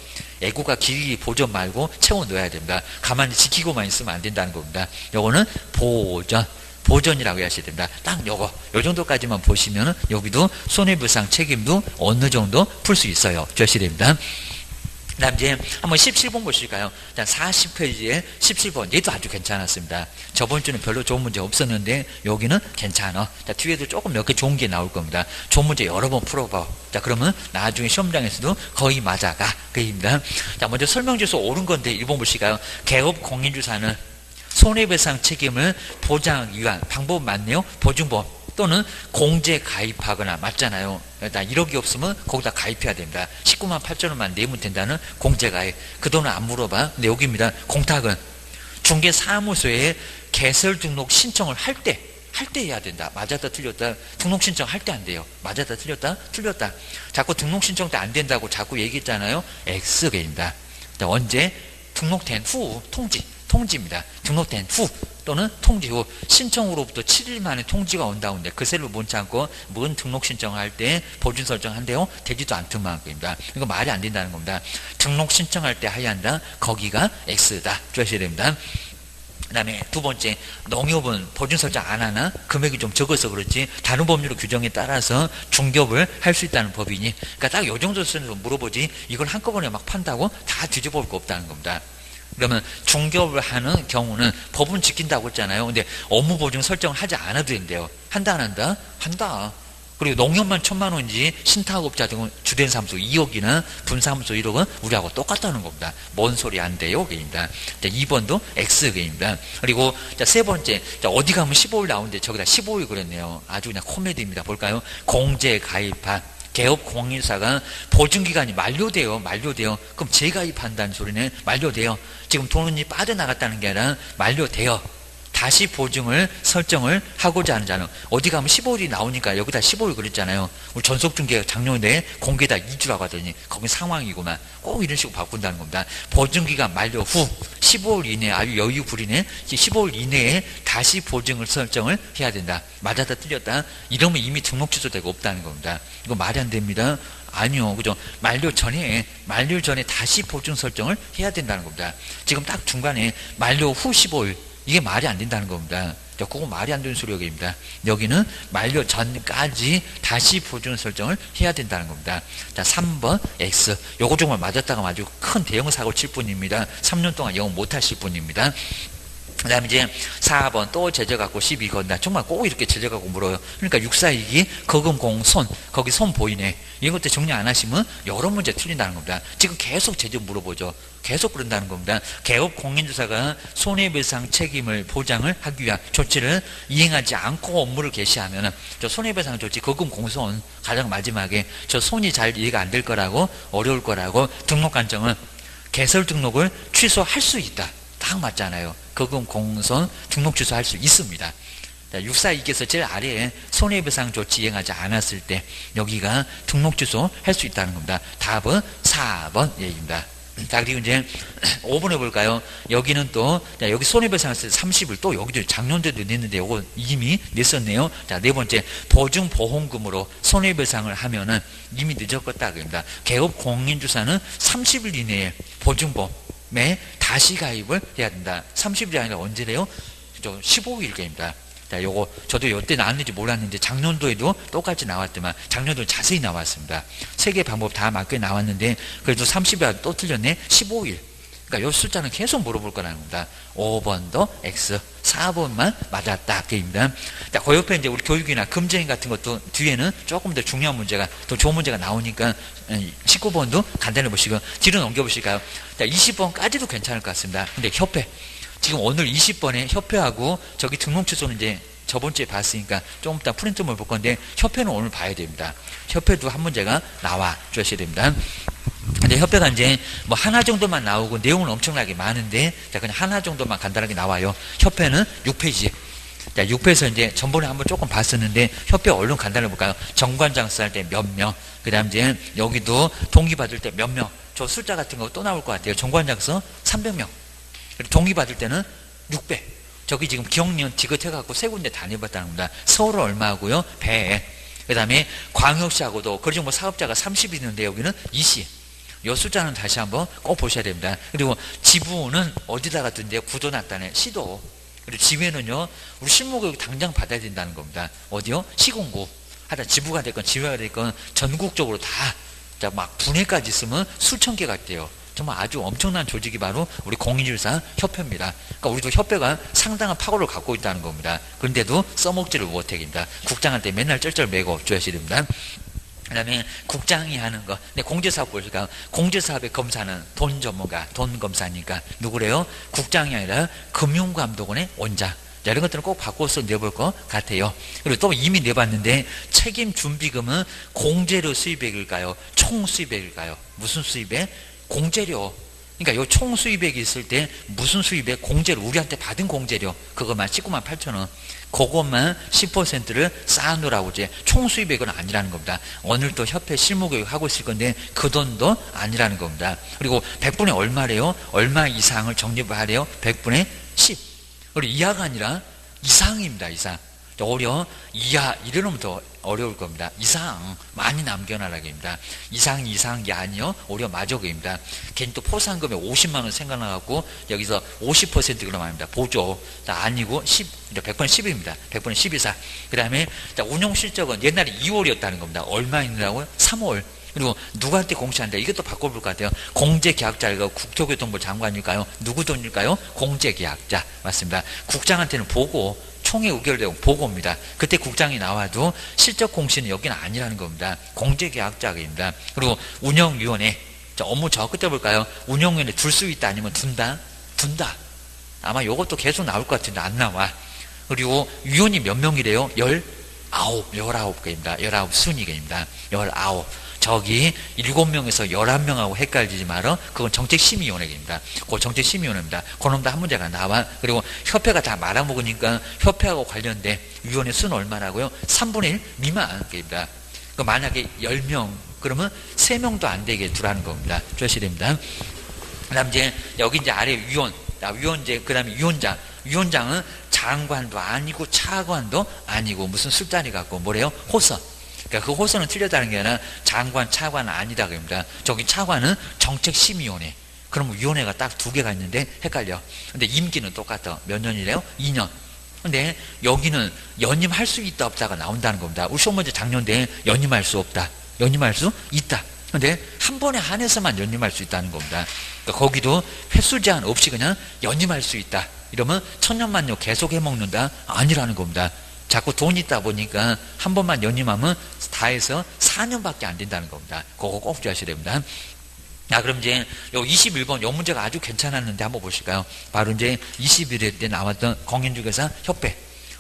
A: 애고가 길이 보전 말고 채워 넣어야 됩니다. 가만히 지키고만 있으면 안 된다는 겁니다. 요거는 보전. 보전이라고 하셔야 됩니다. 딱 요 정도까지만 보시면 여기도 손해배상 책임도 어느 정도 풀 수 있어요. 주셔야 됩니다. 그 다음 이제 한번 17번 보실까요? 40페이지에 17번 얘도 아주 괜찮았습니다. 저번 주는 별로 좋은 문제 없었는데 여기는 괜찮아. 자, 뒤에도 조금 몇 개 좋은 게 나올 겁니다. 좋은 문제 여러 번 풀어봐. 자, 그러면 나중에 시험장에서도 거의 맞아가. 그입니다. 자, 먼저 설명주소 옳은 건데 1번 보실까요? 개업 공인주사는 손해배상 책임을 보장하기 위한 방법 맞네요. 보증보험 또는 공제 가입하거나 맞잖아요. 일단 1억이 없으면 거기다 가입해야 됩니다. 19만 8천 원만 내면 된다는 공제 가입. 그 돈은 안 물어봐. 근데 여기입니다. 공탁은 중개사무소에 개설 등록 신청을 할 때 해야 된다. 맞았다 틀렸다. 등록 신청할 때 안 돼요. 맞았다 틀렸다 틀렸다. 자꾸 등록 신청 때 안 된다고 자꾸 얘기했잖아요. X개입니다. 언제? 등록된 후 통지입니다. 등록된 후 또는 통지 후 신청으로부터 7일 만에 통지가 온다는데 그새로 못 않고 뭔 등록 신청할 때 보증 설정한대요. 되지도 않던 겁니다. 이거 말이 안 된다는 겁니다. 등록 신청할 때 해야 한다. 거기가 X다. 주셔야 됩니다. 그 다음에 두 번째, 농협은 보증 설정 안 하나? 금액이 좀 적어서 그렇지 다른 법률 규정에 따라서 중개업을 할 수 있다는 법이니 그러니까 딱 요 정도 선에서 물어보지 이걸 한꺼번에 막 판다고 다 뒤집어볼 거 없다는 겁니다. 그러면 중개업을 하는 경우는 법은 지킨다고 했잖아요. 근데 업무 보증 설정을 하지 않아도 된대요. 한다 안 한다? 한다. 그리고 농협만 1,000만 원이지 신탁업자 등은 주된 사무소 2억이나 분사무소 1억은 우리하고 똑같다는 겁니다. 뭔 소리 안 돼요? 그입니다. 2번도 X개입니다. 그리고 세 번째, 어디 가면 15일 나오는데 저기다 15일 그랬네요. 아주 그냥 코미디입니다. 볼까요? 공제 가입한 개업 공인사가 보증기간이 만료돼요. 그럼 재가입한다는 소리는 만료돼요. 지금 돈이 빠져나갔다는 게 아니라 만료돼요. 다시 보증을 설정을 하고자 하는 자는 어디 가면 15일이 나오니까 여기다 15일 그랬잖아요. 우리 전속중개가 작년에 공개다 2주라고 하더니 거기 상황이구만. 꼭 이런 식으로 바꾼다는 겁니다. 보증기간 만료 후 15일 이내에 아주 여유 부리네. 15일 이내에 다시 보증을 설정을 해야 된다. 맞았다 틀렸다. 이러면 이미 등록 취소되고 없다는 겁니다. 이거 말이 안 됩니다. 아니요. 그죠? 만료 전에 다시 보증 설정을 해야 된다는 겁니다. 지금 딱 중간에 만료 후 15일 이게 말이 안 된다는 겁니다. 그거 말이 안 되는 소리입니다. 여기는 만료 전까지 다시 보증 설정을 해야 된다는 겁니다. 자, 3번 X. 요거 정말 맞았다가 아주 큰 대형 사고 칠 뿐입니다. 3년 동안 영업 못 하실 뿐입니다. 그 다음에 이제 4번 또 제재갖고 12건 나 정말 꼭 이렇게 제재갖고 물어요. 그러니까 642기 거금공손 거기 손 보이네. 이것도 정리 안 하시면 여러 문제 틀린다는 겁니다. 지금 계속 제재 물어보죠. 계속 그런다는 겁니다. 개업 공인주사가 손해배상 책임을 보장을 하기 위한 조치를 이행하지 않고 업무를 개시하면 저 손해배상 조치 거금공손 가장 마지막에 저 손이 잘 이해가 안 될 거라고 어려울 거라고 등록 관청은 개설 등록을 취소할 수 있다. 딱 맞잖아요. 거금 공손 등록 취소할 수 있습니다. 642기에서 제일 아래에 손해배상 조치 이행하지 않았을 때 여기가 등록 취소할 수 있다는 겁니다. 답은 4번 얘기입니다. 자, 그리고 이제 5번에 볼까요? 여기는 또 여기 손해배상을 30일 또 여기도 작년도에도 냈는데 요거 이미 냈었네요. 자, 네 번째 보증보험금으로 손해배상을 하면은 이미 늦었겠다 그럽니다. 개업 공인주사는 30일 이내에 보증보험에 다시 가입을 해야 된다. 30일이 아니라 언제래요? 15일경입니다. 자, 요거 저도 이때 나왔는지 몰랐는데 작년도에도 똑같이 나왔더만 작년도 자세히 나왔습니다. 세 개 방법 다 맞게 나왔는데 그래도 30일 또 틀렸네. 15일. 그러니까 요 숫자는 계속 물어볼 거라는 겁니다. 5번도 X, 4번만 맞았다. 그입니다. 자, 그 옆에 이제 우리 교육이나 금전인 같은 것도 뒤에는 조금 더 중요한 문제가 더 좋은 문제가 나오니까 19번도 간단히 보시고 뒤로 넘겨보실까요? 자, 20번까지도 괜찮을 것 같습니다. 근데 협회. 지금 오늘 20번에 협회하고 저기 등록 취소는 이제 저번 주에 봤으니까 조금 이따 프린트물 볼 건데 협회는 오늘 봐야 됩니다. 협회도 한 문제가 나와 주셔야 됩니다. 근데 협회가 이제 뭐 하나 정도만 나오고 내용은 엄청나게 많은데 자, 그냥 하나 정도만 간단하게 나와요. 협회는 6페이지. 자, 6배에서 이제 전번에 한번 조금 봤었는데 협회 얼른 간단히 볼까요? 정관장사 할 때 몇 명, 그 다음 이제 여기도 동기 받을 때 몇 명, 저 숫자 같은 거 또 나올 것 같아요. 정관장사 300명, 그리고 동기 받을 때는 6배. 저기 지금 기억년 지긋해갖고 세 군데 다녀봤다는 겁니다. 서울은 얼마고요? 배. 그 다음에 광역시하고도, 그러죠. 뭐 사업자가 30이 있는데 여기는 20. 이 숫자는 다시 한번 꼭 보셔야 됩니다. 그리고 지부는 어디다가 든대요? 구도났다네. 시도. 그리고 지회는요, 우리 실무교육 당장 받아야 된다는 겁니다. 어디요? 시공구. 하여튼 지부가 됐건 지회가 됐건 전국적으로 다, 자, 막 분해까지 있으면 수천 개가 있대요. 정말 아주 엄청난 조직이 바로 우리 공인중개사 협회입니다. 그러니까 우리도 협회가 상당한 파고를 갖고 있다는 겁니다. 그런데도 써먹지를 못해입니다. 국장한테 맨날 쩔쩔 매고 줘야지 됩니다. 그 다음에 국장이 하는 거. 근데 공제사업 보실까요? 공제사업의 검사는 돈 전문가, 돈 검사니까 누구래요? 국장이 아니라 금융감독원의 원장. 자, 이런 것들은 꼭 바꿔서 내볼 것 같아요. 그리고 또 이미 내봤는데 책임 준비금은 공제료 수입액일까요? 총 수입액일까요? 무슨 수입액? 공제료. 그러니까 요 총 수입액이 있을 때 무슨 수입액? 공제료. 우리한테 받은 공제료. 그것만 19만 8천 원. 그것만 10%를 쌓아놓으라고 이제 총 수입액은 아니라는 겁니다. 오늘 또 협회 실무교육 하고 있을 건데 그 돈도 아니라는 겁니다. 그리고 100분의 얼마래요? 얼마 이상을 적립을 하래요? 100분의 10. 그리고 이하가 아니라 이상입니다. 이상. 오히려 이하 이러면 더 어려울 겁니다. 이상 많이 남겨놔라입니다. 이상이 아니요 오히려 마저그입니다. 괜히 또 포상금에 50만 원 생각나갖고 여기서 50% 그럼 합니다. 보조. 자, 아니고 10, 100분의 10입니다. 100분의 10 이상. 그 다음에 운용 실적은 옛날에 2월이었다는 겁니다. 얼마 있느라고요? 3월. 그리고 누구한테 공시한다? 이것도 바꿔볼 것 같아요. 공제계약자가 국토교통부 장관일까요? 누구 돈일까요? 공제계약자. 맞습니다. 국장한테는 보고, 총회 의결되고 보고입니다. 그때 국장이 나와도 실적 공시는 여기는 아니라는 겁니다. 공제계약자입니다. 그리고 운영위원회. 자, 업무 저 끝에 볼까요? 운영위원회 둘 수 있다 아니면 둔다? 둔다. 아마 이것도 계속 나올 것 같은데 안 나와. 그리고 위원이 몇 명이래요? 19개입니다. 19순위입니다. 19. 저기 7명에서 11명하고 헷갈리지 말어. 그건 정책심의위원회입니다. 그 정책심의위원회입니다. 그놈도 한 문제가 나와. 그리고 협회가 다 말아먹으니까 협회하고 관련된 위원회 수는 얼마라고요? 3분의 1 미만입니다. 그 만약에 10명 그러면 3명도 안 되게 두라는 겁니다. 조심해야 됩니다. 그 다음 이제 여기 이제 아래 위원, 그 다음에 위원장. 위원장은 장관도 아니고 차관도 아니고 무슨 술자리 갖고 뭐래요? 호서. 그러니까 그 호서는 틀렸다는 게 아니라 장관, 차관은 아니다 그럽니다. 저기 차관은 정책심의위원회. 그러면 위원회가 딱 2개가 있는데 헷갈려. 근데 임기는 똑같아. 몇 년이래요? 2년. 근데 여기는 연임할 수 있다 없다가 나온다는 겁니다. 우리 시험 문제 작년에 연임할 수 없다. 연임할 수 있다. 근데 한 번에 한해서만 연임할 수 있다는 겁니다. 그러니까 거기도 횟수 제한 없이 그냥 연임할 수 있다. 이러면 천년만년 계속 해먹는다? 아니라는 겁니다. 자꾸 돈 있다 보니까 한 번만 연임하면 다 해서 4년밖에 안 된다는 겁니다. 그거 꼭 주의하셔야 됩니다. 자, 그럼 이제 요 21번 요 문제가 아주 괜찮았는데 한번 보실까요? 바로 이제 21회 때 나왔던 공인중개사 협회.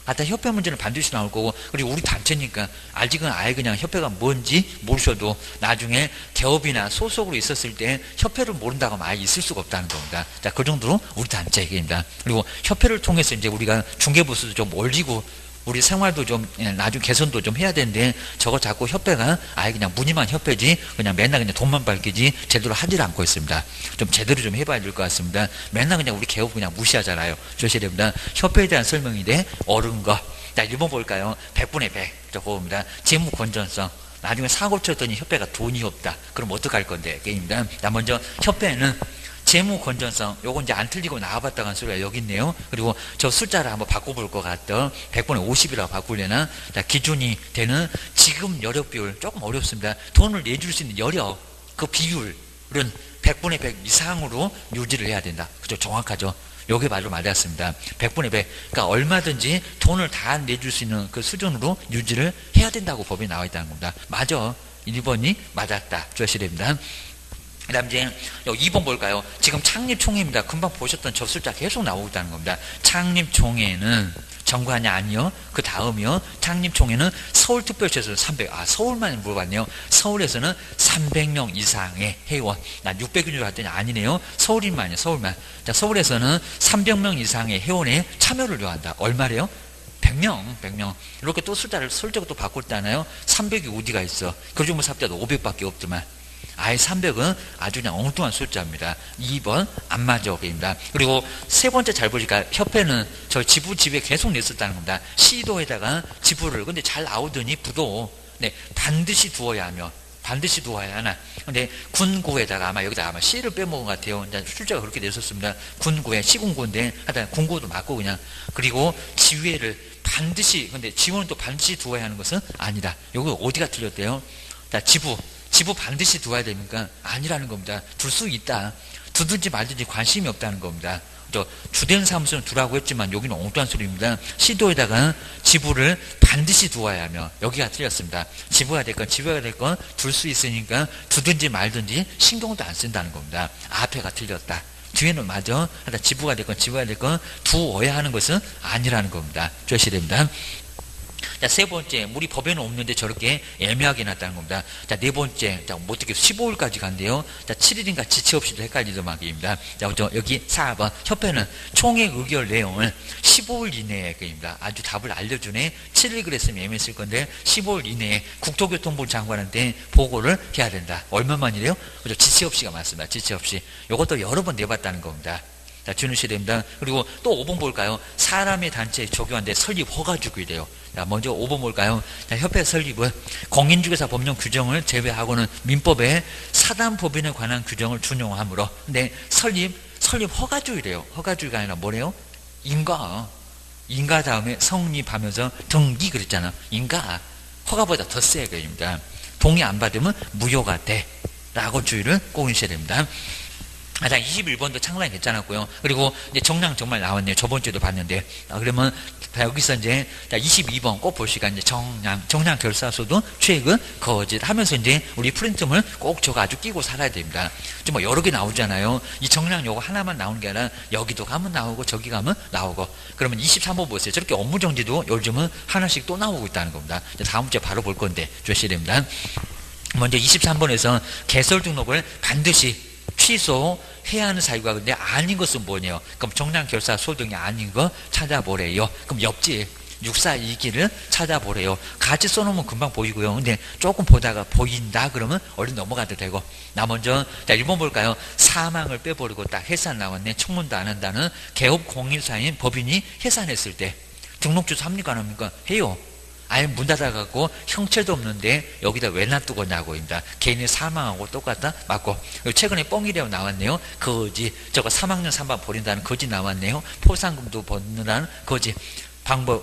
A: 하여튼 협회 문제는 반드시 나올 거고, 그리고 우리 단체니까 아직은 아예 그냥 협회가 뭔지 모르셔도 나중에 개업이나 소속으로 있었을 때 협회를 모른다고 하면 아예 있을 수가 없다는 겁니다. 자, 그 정도로 우리 단체 얘기입니다. 그리고 협회를 통해서 이제 우리가 중개부수도 좀 올리고 우리 생활도 좀 나중에 개선도 좀 해야 되는데 저거 자꾸 협회가 아예 그냥 무늬만 협회지 그냥 맨날 그냥 돈만 밝히지 제대로 하질 않고 있습니다. 좀 제대로 좀 해봐야 될 것 같습니다. 맨날 그냥 우리 개업 그냥 무시하잖아요. 조심해야 됩니다. 협회에 대한 설명인데 옳은 거. 자, 1번 볼까요? 100분의 100. 저 그겁니다. 재무 건전성. 나중에 사고 쳤더니 협회가 돈이 없다. 그럼 어떡할 건데? 게임입니다. 자, 먼저 협회는 재무 건전성, 요건 이제 안 틀리고 나와봤다는 소리가 여기 있네요. 그리고 저 숫자를 한번 바꿔볼 것 같더. 100분의 50이라고 바꾸려나? 자, 기준이 되는 지금 여력 비율, 조금 어렵습니다. 돈을 내줄 수 있는 여력, 그 비율은 100분의 100 이상으로 유지를 해야 된다. 그죠? 정확하죠? 요게 바로 맞았습니다. 100분의 100. 그러니까 얼마든지 돈을 다 내줄 수 있는 그 수준으로 유지를 해야 된다고 법에 나와 있다는 겁니다. 맞아. 1번이 맞았다. 주셔야 됩니다. 그 다음 이제 2번 볼까요? 지금 창립총회입니다. 금방 보셨던 저 숫자 계속 나오고 있다는 겁니다. 창립총회는 정관이 아니요. 그 다음이요. 창립총회는 서울특별시에서 300, 서울만 물어봤네요. 서울에서는 300명 이상의 회원. 난 600인 줄 알았더니 아니네요. 서울인만이요. 서울만. 자, 서울에서는 300명 이상의 회원에 참여를 요한다. 얼마래요? 100명. 이렇게 또 숫자를 설정을 또 바꿀 때 하나요? 300이 어디가 있어? 그중에 삽자도 500밖에 없지만. 아예 300은 아주 그냥 엉뚱한 숫자입니다. 2번 안 맞아 게임입니다. 그리고 세 번째 잘 보니까 협회는 저 지부 집에 계속 냈었다는 겁니다. 시도에다가 지부를 근데 잘 나오더니 부도 네 반드시 두어야 하며 반드시 두어야 하나. 근데 군고에다가 아마 여기다 아마 C를 빼먹은 것 같아요. 이제 출제가 그렇게 냈었습니다. 군고에 시군고인데 하여튼 군고도 맞고 그냥. 그리고 지회를 반드시 근데 지원은 또 반드시 두어야 하는 것은 아니다. 여기 어디가 틀렸대요? 자 지부 반드시 두어야 됩니까? 아니라는 겁니다. 둘 수 있다. 두든지 말든지 관심이 없다는 겁니다. 주된 사무소는 두라고 했지만 여기는 엉뚱한 소리입니다. 시도에다가 지부를 반드시 두어야 하며 여기가 틀렸습니다. 지부가 됐건 지부가 됐건 둘 수 있으니까 두든지 말든지 신경도 안 쓴다는 겁니다. 앞에가 틀렸다. 뒤에는 맞아. 하다 지부가 됐건 지부가 됐건 두어야 하는 것은 아니라는 겁니다. 주셔야 됩니다. 자, 세 번째, 우리 법에는 없는데 저렇게 애매하게 났다는 겁니다. 자, 네 번째, 자, 뭐 어떻게 15일까지 간대요. 자, 7일인가 지체 없이도 헷갈리던 말입니다. 자, 여기 4번, 협회는 총회 의결 내용을 15일 이내에, 그입니다. 아주 답을 알려주네. 7일 그랬으면 애매했을 건데, 15일 이내에 국토교통부 장관한테 보고를 해야 된다. 얼마만이래요? 그죠? 지체 없이가 맞습니다. 지체 없이. 이것도 여러 번 내봤다는 겁니다. 자, 준우셔야 됩니다. 그리고 또 5번 볼까요? 사람의 단체에 적용한데 설립 허가주기래요. 자, 먼저 5번 볼까요? 자, 협회 설립은 공인중개사 법령 규정을 제외하고는 민법에 사단법인에 관한 규정을 준용하므로. 근데 설립 허가주의래요. 허가주의가 아니라 뭐래요? 인가 다음에 성립하면서 등기 그랬잖아. 인가 허가보다 더 세 거입니다. 동의 안 받으면 무효가 돼. 라고 주의를 꼭 해주셔야 됩니다. 자, 21번도 창란이 괜찮았고요. 그리고 이제 정량 정말 나왔네요. 저번 주에도 봤는데. 그러면 여기서 이제 22번 꼭 볼 시간 이제 정량 결사소도 최근 거짓 하면서 이제 우리 프린트물 꼭 저거 아주 끼고 살아야 됩니다. 좀 뭐 여러 개 나오잖아요. 이 정량 요거 하나만 나오는 게 아니라 여기도 가면 나오고 저기 가면 나오고. 그러면 23번 보세요. 저렇게 업무 정지도 요즘은 하나씩 또 나오고 있다는 겁니다. 다음 주에 바로 볼 건데 주셔야 됩니다. 먼저 23번에서 개설 등록을 반드시 취소해야 하는 사유가 근데 아닌 것은 뭐냐요? 그럼 정량 결사 소등이 아닌 거 찾아보래요. 그럼 옆집 642기를 찾아보래요. 같이 써놓으면 금방 보이고요. 근데 조금 보다가 보인다 그러면 얼른 넘어가도 되고. 나 먼저 자 1번 볼까요? 사망을 빼버리고 딱 해산 나왔네. 청문도 안 한다는 개업 공인사인 법인이 해산했을 때 등록주소 합니까 안 합니까? 해요. 아예 문 닫아갖고 형체도 없는데 여기다 왜 놔두고냐고입니다. 개인이 사망하고 똑같다? 맞고. 최근에 뻥이라고 나왔네요. 거지. 저거 3학년 3반 버린다는 거지 나왔네요. 포상금도 벗는다는 거지.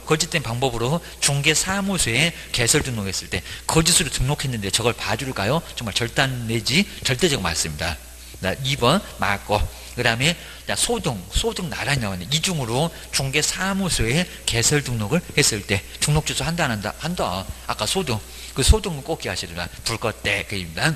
A: 거짓된 방법으로 중개사무소에 개설 등록했을 때 거짓으로 등록했는데 저걸 봐줄까요? 정말 절단 내지 절대적 맞습니다. 2번 맞고. 그 다음에 소등 나란히 나왔네. 이중으로 중개사무소에 개설 등록을 했을 때 등록주소 한다 안 한다? 한다. 아까 소등. 그 소등은 꼭 기하시더라. 불것 때 그입니다.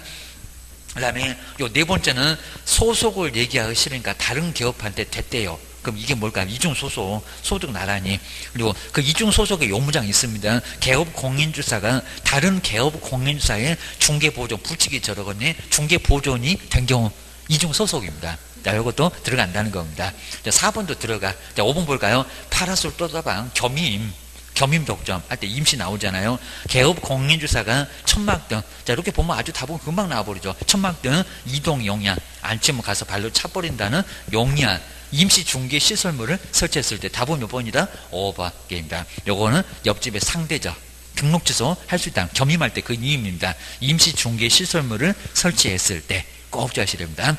A: 그 다음에 요 네 번째는 소속을 얘기하기 싫으니까 다른 기업한테 됐대요. 그럼 이게 뭘까요? 이중소속, 소득 나란히. 그리고 그 이중소속의 요무장이 있습니다. 개업 공인주사가 다른 개업 공인주사의 중개보존, 부칙이 저러겠네. 중개보존이 된 경우 이중소속입니다. 자, 이것도 들어간다는 겁니다. 자, 4번도 들어가. 자, 5번 볼까요? 파라솔 또다방, 겸임 독점 할 때 임시 나오잖아요. 개업 공인주사가 천막 등. 자, 이렇게 보면 아주 답은 금방 나와버리죠. 천막 등 이동 용량. 안 치면 가서 발로 차버린다는 용량. 임시 중개 시설물을 설치했을 때 답은 몇 번이다? 5번입니다. 요거는 옆집의 상대적. 등록 취소 할 수 있다. 겸임할 때 그 이임입니다. 임시 중개 시설물을 설치했을 때 꼭 주의하셔야 됩니다.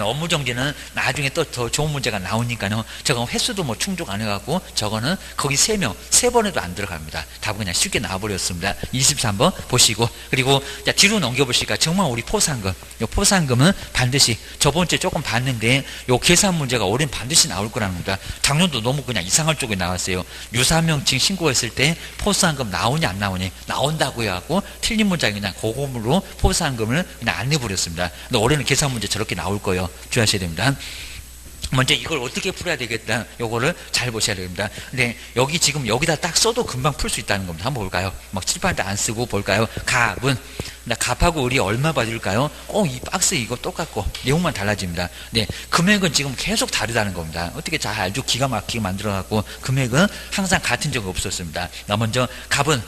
A: 업무 정지는 나중에 또 더 좋은 문제가 나오니까요. 저거 횟수도 뭐 충족 안 해갖고 저거는 거기 3명, 3번에도 안 들어갑니다. 답은 그냥 쉽게 나와버렸습니다. 23번 보시고. 그리고 자, 뒤로 넘겨보시니까 정말 우리 포상금. 요 포상금은 반드시 저번 주에 조금 봤는데 요 계산 문제가 올해는 반드시 나올 거라는 겁니다. 작년도 너무 그냥 이상할 쪽에 나왔어요. 유사명칭 신고했을 때 포상금 나오냐 안 나오냐 나온다고 해갖고 틀린 문장이 그냥 고금으로 포상금을 그냥 안 내버렸습니다. 근데 올해는 계산 문제 저렇게 나올 거예요. 주의하셔야 됩니다. 먼저 이걸 어떻게 풀어야 되겠다. 요거를 잘 보셔야 됩니다. 근데 여기 지금 여기다 딱 써도 금방 풀 수 있다는 겁니다. 한번 볼까요? 막 칠판도 안 쓰고 볼까요? 갑은 갑하고 을이 얼마 받을까요? 이 박스 이거 똑같고 내용만 달라집니다. 네, 금액은 지금 계속 다르다는 겁니다. 어떻게 잘 알죠? 기가 막히게 만들어갖고 금액은 항상 같은 적이 없었습니다. 먼저 갑은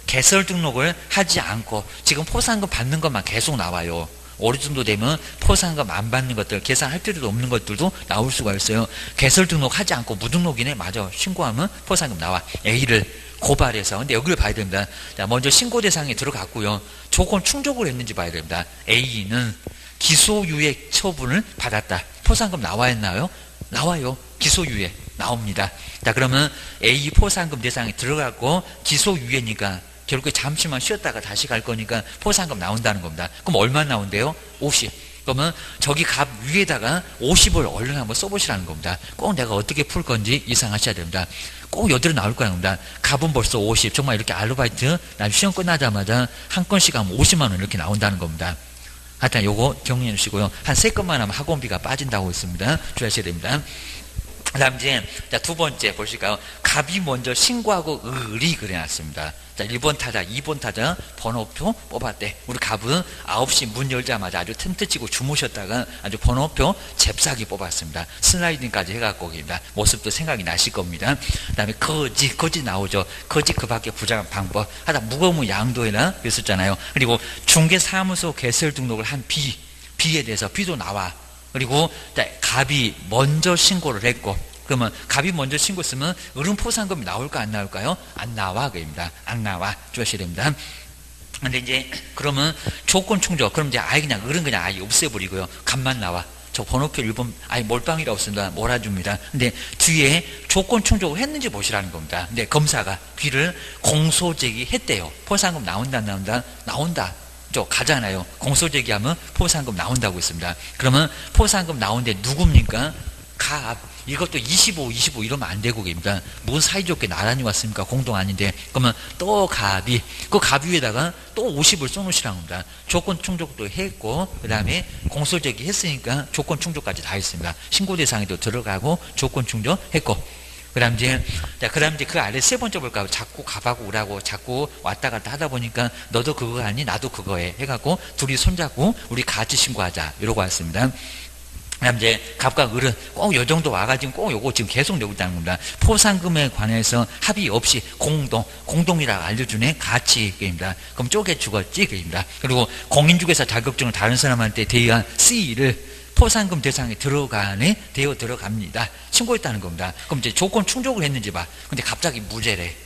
A: 개설 등록을 하지 않고 지금 포상금 받는 것만 계속 나와요. 어느 정도 되면 포상금 안 받는 것들, 계산할 필요도 없는 것들도 나올 수가 있어요. 개설 등록하지 않고 무등록이네. 맞아. 신고하면 포상금 나와. A를 고발해서. 근데 여기를 봐야 됩니다. 자, 먼저 신고 대상에 들어갔고요. 조건 충족을 했는지 봐야 됩니다. A는 기소유예 처분을 받았다. 포상금 나와 있나요? 나와요. 기소유예 나옵니다. 자, 그러면 A 포상금 대상에 들어갔고 기소유예니까 결국에 잠시만 쉬었다가 다시 갈 거니까 포상금 나온다는 겁니다. 그럼 얼마 나온대요? 50. 그러면 저기 갑 위에다가 50을 얼른 한번 써보시라는 겁니다. 꼭 내가 어떻게 풀 건지 이상하셔야 됩니다. 꼭 여드름 나올 거라는 겁니다. 갑은 벌써 50. 정말 이렇게 아르바이트 나중에 시험 끝나자마자 한 건씩 하면 50만 원 이렇게 나온다는 겁니다. 하여튼 요거 경험해 주시고요. 한 3건만 하면 학원비가 빠진다고 했습니다. 주의하셔야 됩니다. 그 다음 이제 두 번째 보실까요? 갑이 먼저 신고하고 을이 그래놨습니다. 자, 1번 타자, 2번 타자 번호표 뽑았대. 우리 갑은 9시 문 열자마자 아주 텐트 치고 주무셨다가 아주 번호표 잽싸게 뽑았습니다. 슬라이딩까지 해갖고 입니다. 모습도 생각이 나실 겁니다. 그 다음에 거지 나오죠. 거지 그 밖에 부정한 방법. 하다 무거우면 양도해라 그랬었잖아요. 그리고 중개사무소 개설 등록을 한 B에 대해서 B도 나와. 그리고 갑이 먼저 신고를 했고, 그러면 갑이 먼저 신고했으면 을은 포상금이 나올까 안 나올까요? 안 나와 그입니다. 안 나와. 주셔야 됩니다. 근데 이제 그러면 조건 충족. 그럼 이제 그냥 을은 그냥 아예 없애버리고요. 갑만 나와. 저 번호표 1번 아예 몰빵이라고 씁니다. 몰아줍니다. 근데 뒤에 조건 충족을 했는지 보시라는 겁니다. 근데 검사가 B를 공소 제기했대요. 포상금 나온다 안 나온다? 나온다. 가잖아요. 공소제기하면 포상금 나온다고 있습니다. 그러면 포상금 나오는데 누굽니까? 갑. 이것도 25 이러면 안 되고 입니다. 뭔 사이좋게 나란히 왔습니까? 공동 아닌데. 그러면 또 갑이 그 갑 위에다가 또 50을 써놓으시라는 겁니다. 조건 충족도 했고 그 다음에 공소제기 했으니까 조건 충족까지 다 했습니다. 신고 대상에도 들어가고 조건 충족했고 그 다음 이제 그 아래 세 번째 볼까요? 자꾸 갑하고 을하고 자꾸 왔다 갔다 하다 보니까 너도 그거 아니? 나도 그거해. 해갖고 둘이 손잡고 우리 같이 신고하자. 이러고 왔습니다. 그 다음 이제 갑과 을은 꼭 요 정도 와가지고 꼭 요거 지금 계속 내고 있다는 겁니다. 포상금에 관해서 합의 없이 공동이라고 알려주네. 같이 입니다. 그럼 쪼개 죽었지. 입니다. 그리고 공인중개사 자격증을 다른 사람한테 대여한 C를 포상금 대상에 들어갑니다. 신고했다는 겁니다. 그럼 이제 조건 충족을 했는지 봐. 근데 갑자기 무죄래.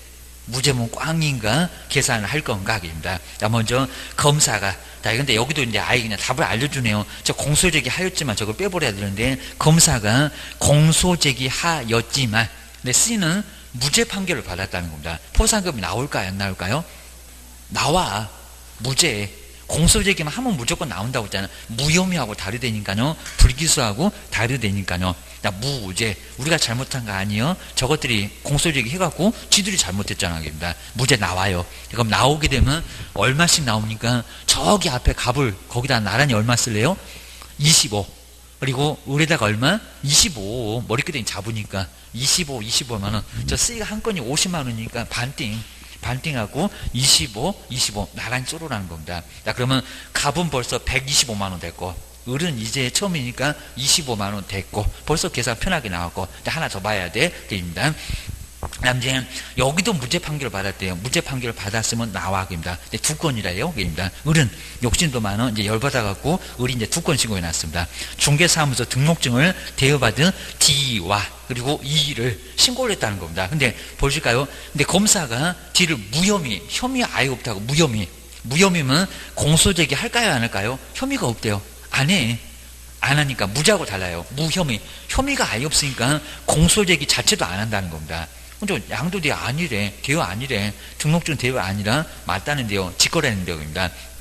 A: 무죄면 꽝인가 계산을 할 건가 입니다. 자, 먼저 검사가 근데 여기도 이제 아예 그냥 답을 알려주네요. 저 공소제기 하였지만 저걸 빼버려야 되는데 검사가 공소제기 하였지만 근데 C는 무죄 판결을 받았다는 겁니다. 포상금이 나올까요? 안 나올까요? 나와. 무죄. 공소제기만 하면 무조건 나온다고 했잖아요. 무혐의하고 다르다니까요. 불기소하고 다르다니까요. 무죄. 우리가 잘못한 거 아니에요. 저것들이 공소제기 해갖고 지들이 잘못했잖아요. 무죄 나와요. 그럼 나오게 되면 얼마씩 나옵니까? 저기 앞에 갑을 거기다 나란히 얼마 쓸래요? 25. 그리고 을에다가 얼마? 25. 머리끄댕이 잡으니까 25만 원. 저 C가 한 건이 50만 원이니까 반띵하고 25 나란히 쏘르라는 겁니다. 자, 그러면 갑은 벌써 125만 원 됐고 을은 이제 처음이니까 25만 원 됐고 벌써 계산 편하게 나왔고 하나 더 봐야 돼. 입니다. 그다음 이제 여기도 무죄 판결을 받았대요. 무죄 판결을 받았으면 나와 입니다. 2건이래요. 입니다. 을은 욕심도 많아 이제 열받아갖고 을이 이제 2건 신고해놨습니다. 중개사무소 등록증을 대여받은 D와 그리고 E를 신고를 했다는 겁니다. 근데 보실까요? 근데 검사가 D를 혐의 아예 없다고 무혐의면 공소제기 할까요? 안 할까요? 혐의가 없대요. 안 해. 안 하니까 무죄하고 달라요. 혐의가 아예 없으니까 공소제기 자체도 안 한다는 겁니다. 근데 양도대여 아니래. 대여 아니래. 등록증 대여 아니라 맞다는데요. 직거래하는데요.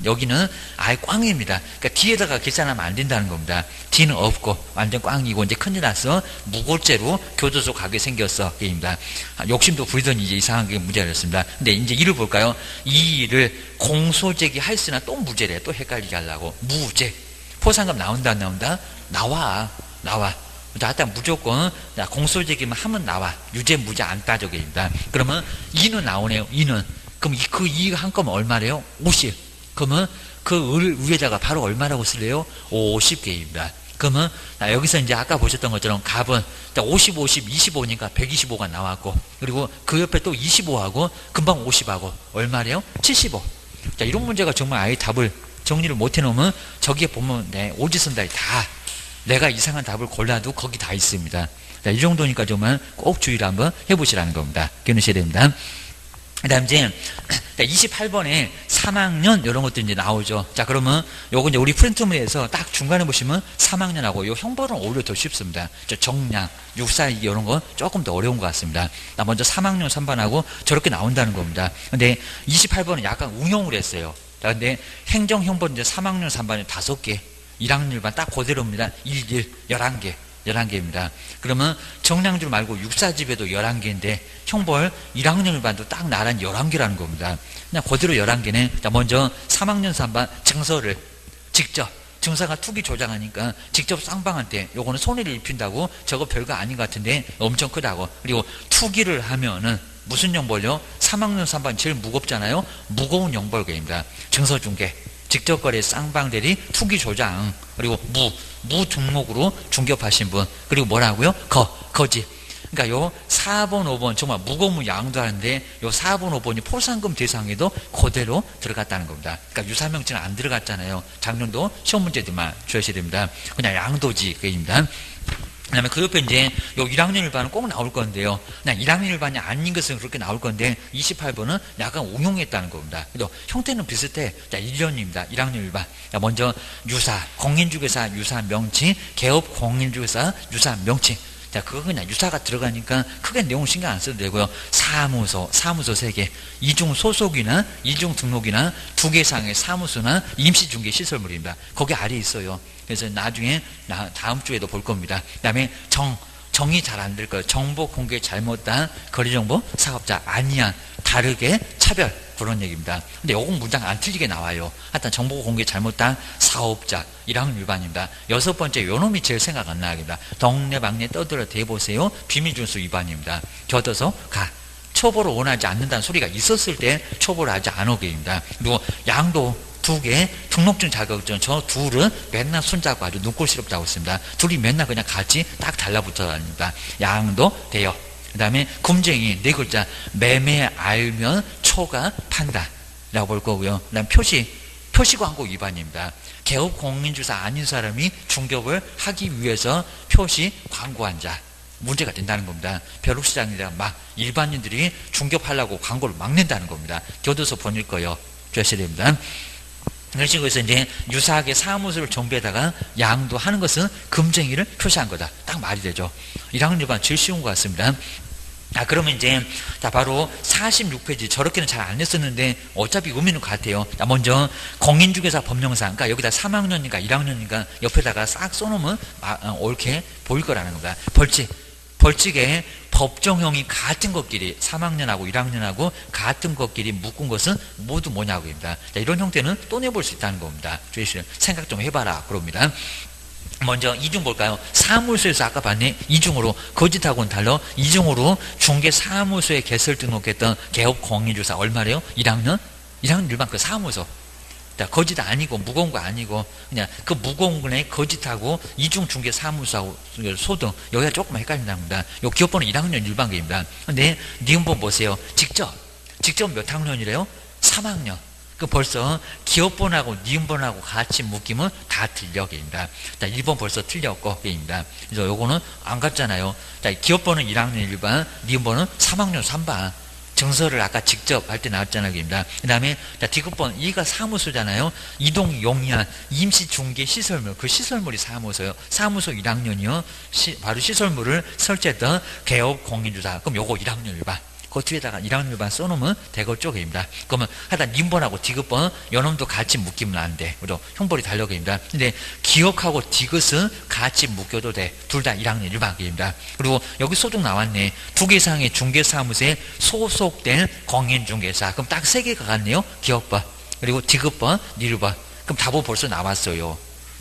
A: 여기는 아예 꽝입니다. 그러니까 D에다가 계산하면 안 된다는 겁니다. D는 없고 완전 꽝이고 이제 큰일 났어. 무고죄로 교도소 가게 생겼어. 입니다. 욕심도 부리더니 이제 이상하게 무죄가 됐습니다. 근데 이제 이를 볼까요? 이 일을 공소제기 했으나 또 무죄래. 또 헷갈리게 하려고. 무죄. 포상금 나온다 안 나온다? 나와. 하여튼 무조건 공소제기만 하면 나와. 유죄 무죄 안 따져입니다. 그러면 2는 나오네요. 2는. 그럼 그 2가 한꺼번에 얼마래요? 50. 그러면 그 을 위에다가 바로 얼마라고 쓸래요? 50개입니다. 그러면 여기서 이제 아까 보셨던 것처럼 값은 50, 50, 25니까 125가 나왔고, 그리고 그 옆에 또 25하고 금방 50하고 얼마래요? 75. 자, 이런 문제가 정말 아예 답을 정리를 못 해놓으면 저기에 보면 오지선다에 다 내가 이상한 답을 골라도 거기 다 있습니다. 자, 이 정도니까 정말 꼭 주의를 한번 해보시라는 겁니다. 기억하셔야 됩니다. 그 다음 이제 28번에 3학년 이런 것도 이제 나오죠. 자, 그러면 요거 이제 우리 프린트문에서 딱 중간에 보시면 3학년하고 요 형벌은 오히려 더 쉽습니다. 저 정량, 육사 이런 거 조금 더 어려운 것 같습니다. 나 먼저 3학년 3반하고 저렇게 나온다는 겁니다. 근데 28번은 약간 응용을 했어요. 자, 근데 행정 형벌은 이제 3학년 3반에 5개, 1학년 1반 딱 그대로입니다. 1, 1, 11개. 11개입니다. 그러면 정량줄 말고 육사집에도 11개인데 형벌 1학년 1반도 딱 나란 11개라는 겁니다. 그냥 그대로 11개네. 자, 먼저 3학년 3반 증서를 직접 증서가 투기 조장하니까 직접 쌍방한테 요거는 손해를 입힌다고 저거 별거 아닌 것 같은데 엄청 크다고. 그리고 투기를 하면은 무슨 형벌요? 3학년 3반 제일 무겁잖아요. 무거운 형벌계입니다. 증서 중개 직접 거래 쌍방대리 투기 조장 그리고 무등록으로 중개업하신 분 그리고 뭐라고요? 거짓. 그러니까 요 4번 5번 정말 무거운 양도 하는데 요 4번 5번이 포상금 대상에도 그대로 들어갔다는 겁니다. 그러니까 유사명칭은 안 들어갔잖아요. 작년도 시험 문제들만 주셔야 됩니다. 그냥 양도지 그입니다. 그 다음에 그 옆에 이제 요 1학년 1반은 꼭 나올 건데요. 그냥 1학년 1반이 아닌 것은 그렇게 나올 건데 28번은 약간 응용했다는 겁니다. 그래도 형태는 비슷해. 자, 1년입니다. 1학년 1반. 자, 먼저 유사, 공인중개사 유사 명칭, 개업 공인중개사 유사 명칭. 자, 그거 그냥 유사가 들어가니까 크게 내용 신경 안 써도 되고요. 사무소 3개, 이중 소속이나 이중 등록이나 2개 이상의 사무소나 임시중개 시설물입니다. 거기 아래에 있어요. 그래서 나중에 다음 주에도 볼 겁니다. 그 다음에 정이 잘 안 될 거예요. 정보 공개 잘못한 거래정보 사업자 아니한 다르게 차별 그런 얘기입니다. 근데 요건 문장 안 틀리게 나와요. 하여튼 정보 공개 잘못한 사업자 1학년 위반입니다. 6번째 요놈이 제일 생각 안 나겠다. 동네방네 떠들어 대보세요. 비밀준수 위반입니다. 곁어서 가. 처벌을 원하지 않는다는 소리가 있었을 때 처벌을 하지 않으게입니다. 그리고 양도 2개, 등록증 자격증 저 둘은 맨날 손잡고 아주 눈꼴시럽다고 했습니다. 둘이 맨날 그냥 같이 딱 달라붙어 다닙니다. 양도 돼요. 그 다음에 금쟁이 4글자 매매 알면 초과 판다라고 볼 거고요. 그 다음 표시광고 위반입니다. 개업 공인주사 아닌 사람이 중개업을 하기 위해서 표시 광고한 자 문제가 된다는 겁니다. 벼룩시장이라 막 일반인들이 중개업하려고 광고를 막 낸다는 겁니다. 교도소 보낼 거예요. 주셔야 됩니다. 이런 식으로 해서 이제 유사하게 사무소를 정비에다가 양도하는 것은 금쟁이를 표시한 거다. 딱 말이 되죠. 1학년 일반 제일 쉬운 것 같습니다. 그러면 이제 바로 46페이지 저렇게는 잘 안 했었는데 어차피 의미는 같아요. 먼저 공인중개사 법령상 그러니까 여기다 3학년이니까 1학년이니까 옆에다가 싹 써놓으면 옳게 보일 거라는 겁니다. 벌칙에 법정형이 같은 것끼리 3학년하고 1학년하고 같은 것끼리 묶은 것은 모두 뭐냐고입니다. 이런 형태는 또 내볼 수 있다는 겁니다. 주의실 생각 좀 해봐라 그럽니다. 먼저 이중 볼까요? 사무소에서 아까 봤네. 이중으로 거짓하고는 달라. 이중으로 중개사무소에 개설 등록했던 개업 공인주사 얼마래요? 1학년 1반 그 사무소. 거짓 아니고 무거운 거 아니고 그냥 그 무거운 거에 거짓하고 이중 중개 사무소하고 소등 여기가 조금 헷갈린답니다. 요 기업번호 1학년 1반계입니다. 근데 니은번 보세요. 직접 몇 학년이래요? 3학년. 그 벌써 기업번호하고 니은번호하고 같이 묶이면 다 틀려입니다. 자, 1번 벌써 틀렸고 입니다. 그래서 요거는 안 같잖아요. 자, 기업번호는 1학년 1반, 니은번호는 3학년 3반. 증서를 아까 직접 할 때 나왔잖아요. 그 다음에 디귿번 2가 사무소잖아요. 이동 용이한 임시중개 시설물 그 시설물이 사무소요. 사무소 1학년이요. 바로 시설물을 설치했던 개업 공인주사. 그럼 요거 1학년 1반. 그 뒤에다가 1학년 1반 써놓으면 되겠죠. 그러면 하여튼 님번하고 디귿번 요놈도 같이 묶이면 안 돼. 그리고 형벌이 달려갑니다. 근데 기억하고 디귿은 같이 묶여도 돼. 둘 다 1학년 1반입니다. 그리고 여기 소득 나왔네. 2개 이상의 중개사무소에 소속된 공인중개사. 그럼 딱 3개가 같네요. 기억번 그리고 디귿번 니르번. 그럼 답은 벌써 나왔어요.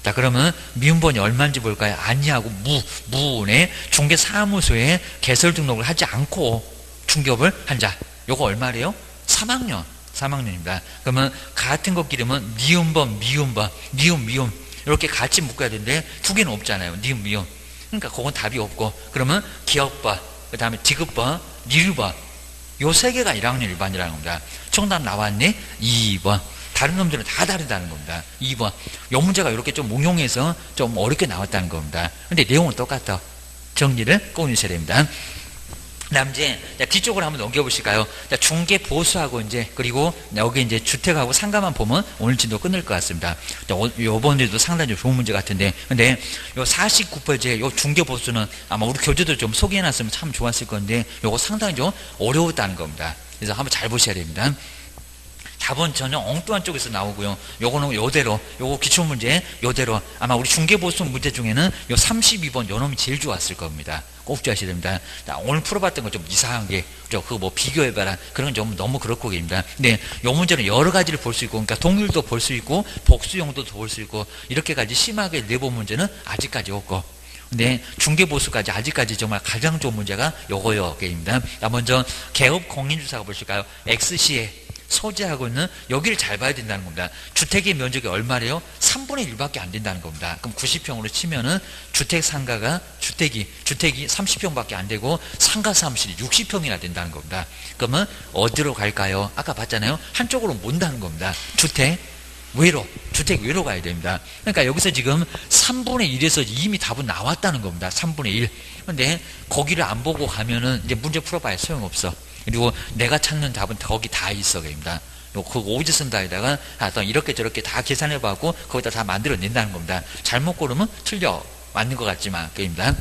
A: 자, 그러면 미음번이 얼마인지 볼까요? 아니하고 무운에 중개사무소에 개설 등록을 하지 않고 중개업을 한 자. 요거 얼마래요? 3학년입니다. 그러면 같은 것끼리면 미음번, 미음 이렇게 같이 묶어야 되는데 두 개는 없잖아요. 미음. 그러니까 그건 답이 없고, 그러면 기업번, 그 다음에 디귿번, 니르번, 요 세 개가 1학년 일반이라는 겁니다. 정답 나왔네? 2번. 다른 놈들은 다 다르다는 겁니다. 2번. 요 문제가 이렇게 좀 응용해서 좀 어렵게 나왔다는 겁니다. 근데 내용은 똑같아. 정리를 꼭 해주셔야 됩니다. 다음 이제 뒤쪽으로 한번 넘겨보실까요? 중개 보수하고 이제 그리고 여기 이제 주택하고 상가만 보면 오늘 진도 끝날 것 같습니다. 요번에도 상당히 좋은 문제 같은데, 근데 요 49페이지에 요 중개 보수는 아마 우리 교재도 좀 소개해놨으면 참 좋았을 건데 요거 상당히 좀 어려웠다는 겁니다. 그래서 한번 잘 보셔야 됩니다. 답은 전혀 엉뚱한 쪽에서 나오고요. 요거는 요대로, 요거 기출문제 요대로, 아마 우리 중개보수 문제 중에는 요 32번 요 놈이 제일 좋았을 겁니다. 꼭 주셔야 됩니다. 오늘 풀어봤던 거 좀 이상한 게, 그거 뭐 비교해봐라. 그런 건 좀 너무 그렇고 입니다. 근데 요 문제는 여러 가지를 볼 수 있고, 그러니까 동률도 볼 수 있고, 복수용도도 볼 수 있고, 이렇게까지 심하게 내본 문제는 아직까지 없고, 근데 중개보수까지 아직까지 정말 가장 좋은 문제가 요거입니다. 먼저 개업 공인주사가 보실까요? XC에 소재하고 있는 여기를 잘 봐야 된다는 겁니다. 주택의 면적이 얼마래요? 3분의 1밖에 안 된다는 겁니다. 그럼 90평으로 치면은 주택 상가가 주택이 30평밖에 안 되고 상가 사무실이 60평이나 된다는 겁니다. 그러면 어디로 갈까요? 아까 봤잖아요. 한쪽으로 못다는 겁니다. 주택 외로 가야 됩니다. 그러니까 여기서 지금 3분의 1에서 이미 답은 나왔다는 겁니다. 3분의 1. 근데 거기를 안 보고 가면은 이제 문제 풀어봐야 소용없어. 그리고 내가 찾는 답은 거기 다 있어, 그입니다. 그 오지선다에다가 이렇게 저렇게 다 계산해봐고 거기다 다 만들어낸다는 겁니다. 잘못 고르면 틀려. 맞는 것 같지만, 그입니다.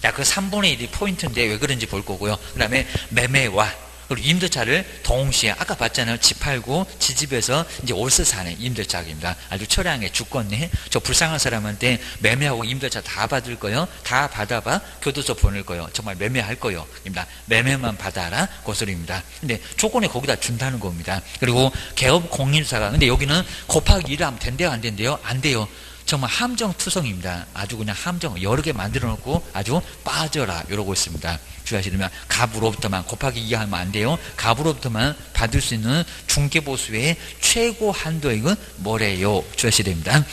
A: 자, 그 3분의 1이 포인트인데 왜 그런지 볼 거고요. 그 다음에 매매와 그리고 임대차를 동시에 아까 봤잖아요. 집 팔고 지집에서 이제 올세 사네 임대차입니다. 아주 처량해 죽겠네. 저 불쌍한 사람한테 매매하고 임대차 다 받을 거요. 다 받아봐 교도소 보낼 거요. 정말 매매할 거요. 입니다. 매매만 받아라 그 소리입니다. 근데 조건에 거기다 준다는 겁니다. 그리고 개업 공인사가 근데 여기는 곱하기 1을 하면 된대요 안 된대요? 안 돼요. 정말 함정투성입니다. 아주 그냥 함정 여러 개 만들어 놓고 아주 빠져라 이러고 있습니다. 주의하시려면 갑으로부터만 곱하기 2 하면 안 돼요. 갑으로부터만 받을 수 있는 중개보수의 최고 한도액은 뭐래요? 주의하셔야 됩니다.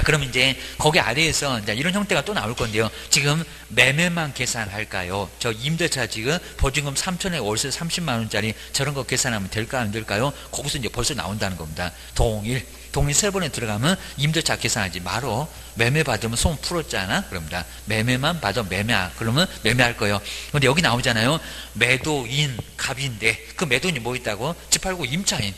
A: 그럼 이제 거기 아래에서 이제 이런 형태가 또 나올 건데요. 지금 매매만 계산할까요? 저 임대차 지금 보증금 3천에 월세 30만 원짜리 저런 거 계산하면 될까요? 안 될까요? 거기서 이제 벌써 나온다는 겁니다. 동일 세 번에 들어가면 임대차 계산하지 말어. 매매 받으면 손 풀었잖아. 그럽니다. 매매만 받아 그러면 매매할 거예요. 근데 여기 나오잖아요. 매도인 갑인데 그 매도인이 뭐 있다고? 집 팔고 임차인.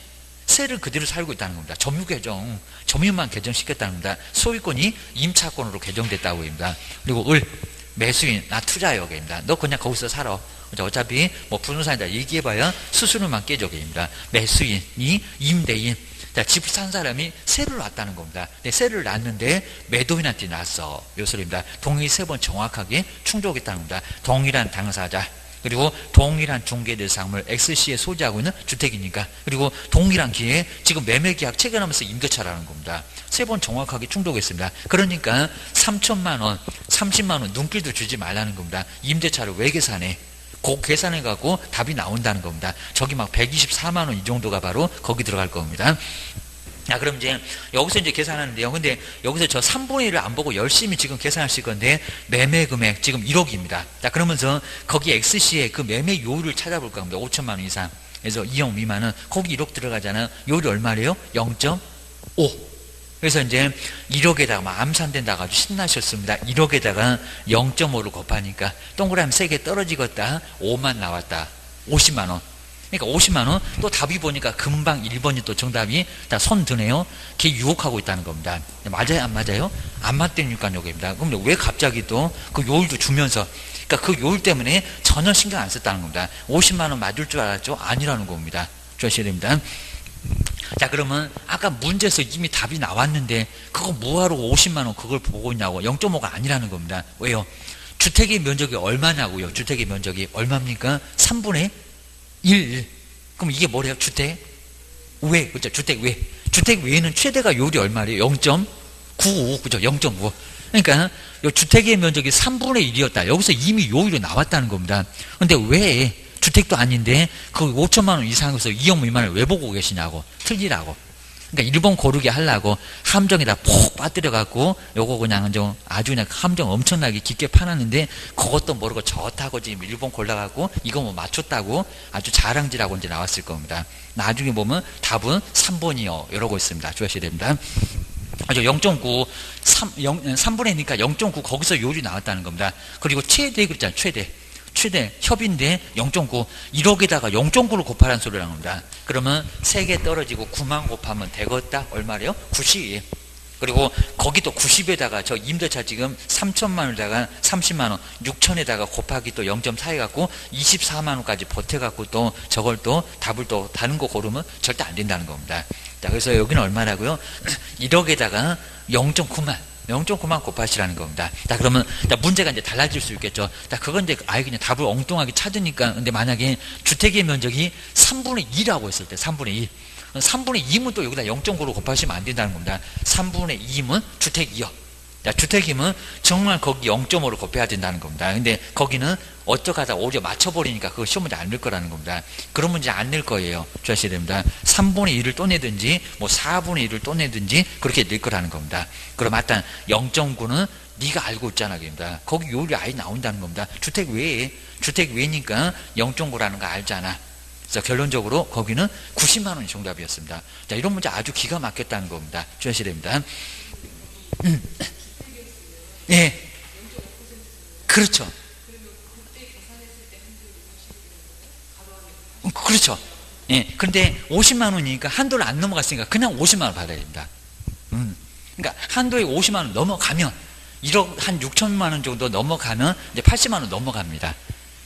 A: 세를 그대로 살고 있다는 겁니다. 점유개정, 점유만 개정시켰다는 겁니다. 소유권이 임차권으로 개정됐다고 합니다. 그리고 매수인, 나 투자역입니다. 너 그냥 거기서 살아. 어차피 뭐 부동산이다 얘기해봐야 수수료만 깨져입니다. 매수인이 임대인, 집 산 사람이 세를 놨다는 겁니다. 세를 놨는데 매도인한테 놨어. 요 소리입니다. 동의 3번 정확하게 충족했다는 겁니다. 동일한 당사자. 그리고 동일한 중개대상물 XC에 소지하고 있는 주택이니까 그리고 동일한 기회에 지금 매매계약 체결하면서 임대차라는 겁니다. 3번 정확하게 충족했습니다. 그러니까 3천만 원, 30만 원 눈길도 주지 말라는 겁니다. 임대차를 왜 계산해? 그 계산해갖고 답이 나온다는 겁니다. 저기 막 124만 원 이 정도가 바로 거기 들어갈 겁니다. 자, 그럼 이제 여기서 이제 계산하는데요. 근데 여기서 저 3분의 1을 안 보고 열심히 지금 계산하실 건데 매매 금액 지금 1억입니다. 자, 그러면서 거기 XC에 그 매매 요율을 찾아볼 겁니다. 5천만 원 이상. 그래서 2억 미만은 거기 1억 들어가잖아요. 요율이 얼마래요? 0.5. 그래서 이제 1억에다가 막 암산된다고 아주 신나셨습니다. 1억에다가 0.5를 곱하니까 동그라미 3개 떨어지겠다. 5만 나왔다. 50만 원. 그러니까 50만 원, 또 답이 보니까 금방 1번이 또 정답이 다 손 드네요. 걔 유혹하고 있다는 겁니다. 맞아요? 안 맞아요? 안 맞다니까 여기입니다. 그럼 왜 갑자기 또 그 요율도 주면서, 그러니까 그 요율 때문에 전혀 신경 안 썼다는 겁니다. 50만 원 맞을 줄 알았죠? 아니라는 겁니다. 주셔야 됩니다. 자, 그러면 아까 문제에서 이미 답이 나왔는데 그거 뭐하러 50만 원 그걸 보고 있냐고. 0.5가 아니라는 겁니다. 왜요? 주택의 면적이 얼마냐고요. 주택의 면적이 얼마입니까? 3분의 1. 그럼 이게 뭐래요? 주택 외. 그렇죠? 주택 외. 주택 외에는 최대가 요율이 얼마래요? 0.5. 9, 그죠? 0.9. 그러니까 요 주택의 면적이 3분의 1이었다. 여기서 이미 요율이 나왔다는 겁니다. 근데 왜 주택도 아닌데 그 5천만 원 이상에서 2억 미만을 왜 보고 계시냐고. 틀리라고. 그러니까 일본 고르게 하려고 함정에다 푹 빠뜨려갖고 요거 그냥 좀 아주 그냥 함정 엄청나게 깊게 파놨는데 그것도 모르고 좋다고 지금 일본 골라갖고 이거 뭐 맞췄다고 아주 자랑질하고 이제 나왔을 겁니다. 나중에 보면 답은 3번이요. 이러고 있습니다. 주의하셔야 됩니다. 아주 0.9, 3분의 1이니까 0.9 거기서 요율이 나왔다는 겁니다. 그리고 최대 그랬잖아요. 최대 협인데 0.9 1억에다가 0.9를 곱하라는 소리라는 겁니다. 그러면 3개 떨어지고 9만 곱하면 되겠다. 얼마래요? 90. 그리고 거기 또 90에다가 저 임대차 지금 3천만 원에다가 30만 원, 6천에다가 곱하기 또 0.4 해갖고 24만 원까지 보태갖고 또 저걸 또 답을 또 다른 거 고르면 절대 안 된다는 겁니다. 자, 그래서 여기는 얼마라고요? 1억에다가 0.9만 곱하시라는 겁니다. 자, 그러면 문제가 이제 달라질 수 있겠죠. 자, 그건 이제 아예 그냥 답을 엉뚱하게 찾으니까. 근데 만약에 주택의 면적이 3분의 2라고 했을 때 3분의 2. 3분의 2면 또 여기다 0.9로 곱하시면 안 된다는 겁니다. 3분의 2면 주택2요. 자, 주택이면 정말 거기 0.5로 곱해야 된다는 겁니다. 근데 거기는 어떡하다 오히려 맞춰버리니까 그거 시험 문제 안 낼 거라는 겁니다. 그런 문제 안 낼 거예요. 주의하셔야 됩니다. 3분의 1을 또 내든지 뭐 4분의 1을 또 내든지 그렇게 낼 거라는 겁니다. 그럼 일단 0.9는 네가 알고 있잖아. 겁니다. 거기 요율이 아예 나온다는 겁니다. 주택 외니까 0.9라는 거 알잖아. 그래서 결론적으로 거기는 90만 원이 정답이었습니다. 자, 이런 문제 아주 기가 막혔다는 겁니다. 주의하셔야 됩니다. 예. 그렇죠. 그렇죠. 예. 근데 50만 원이니까 한도를 안 넘어갔으니까 그냥 50만 원 받아야 됩니다. 그러니까 한도에 50만 원 넘어가면 1억 한 6천만 원 정도 넘어가면 이제 80만 원 넘어갑니다.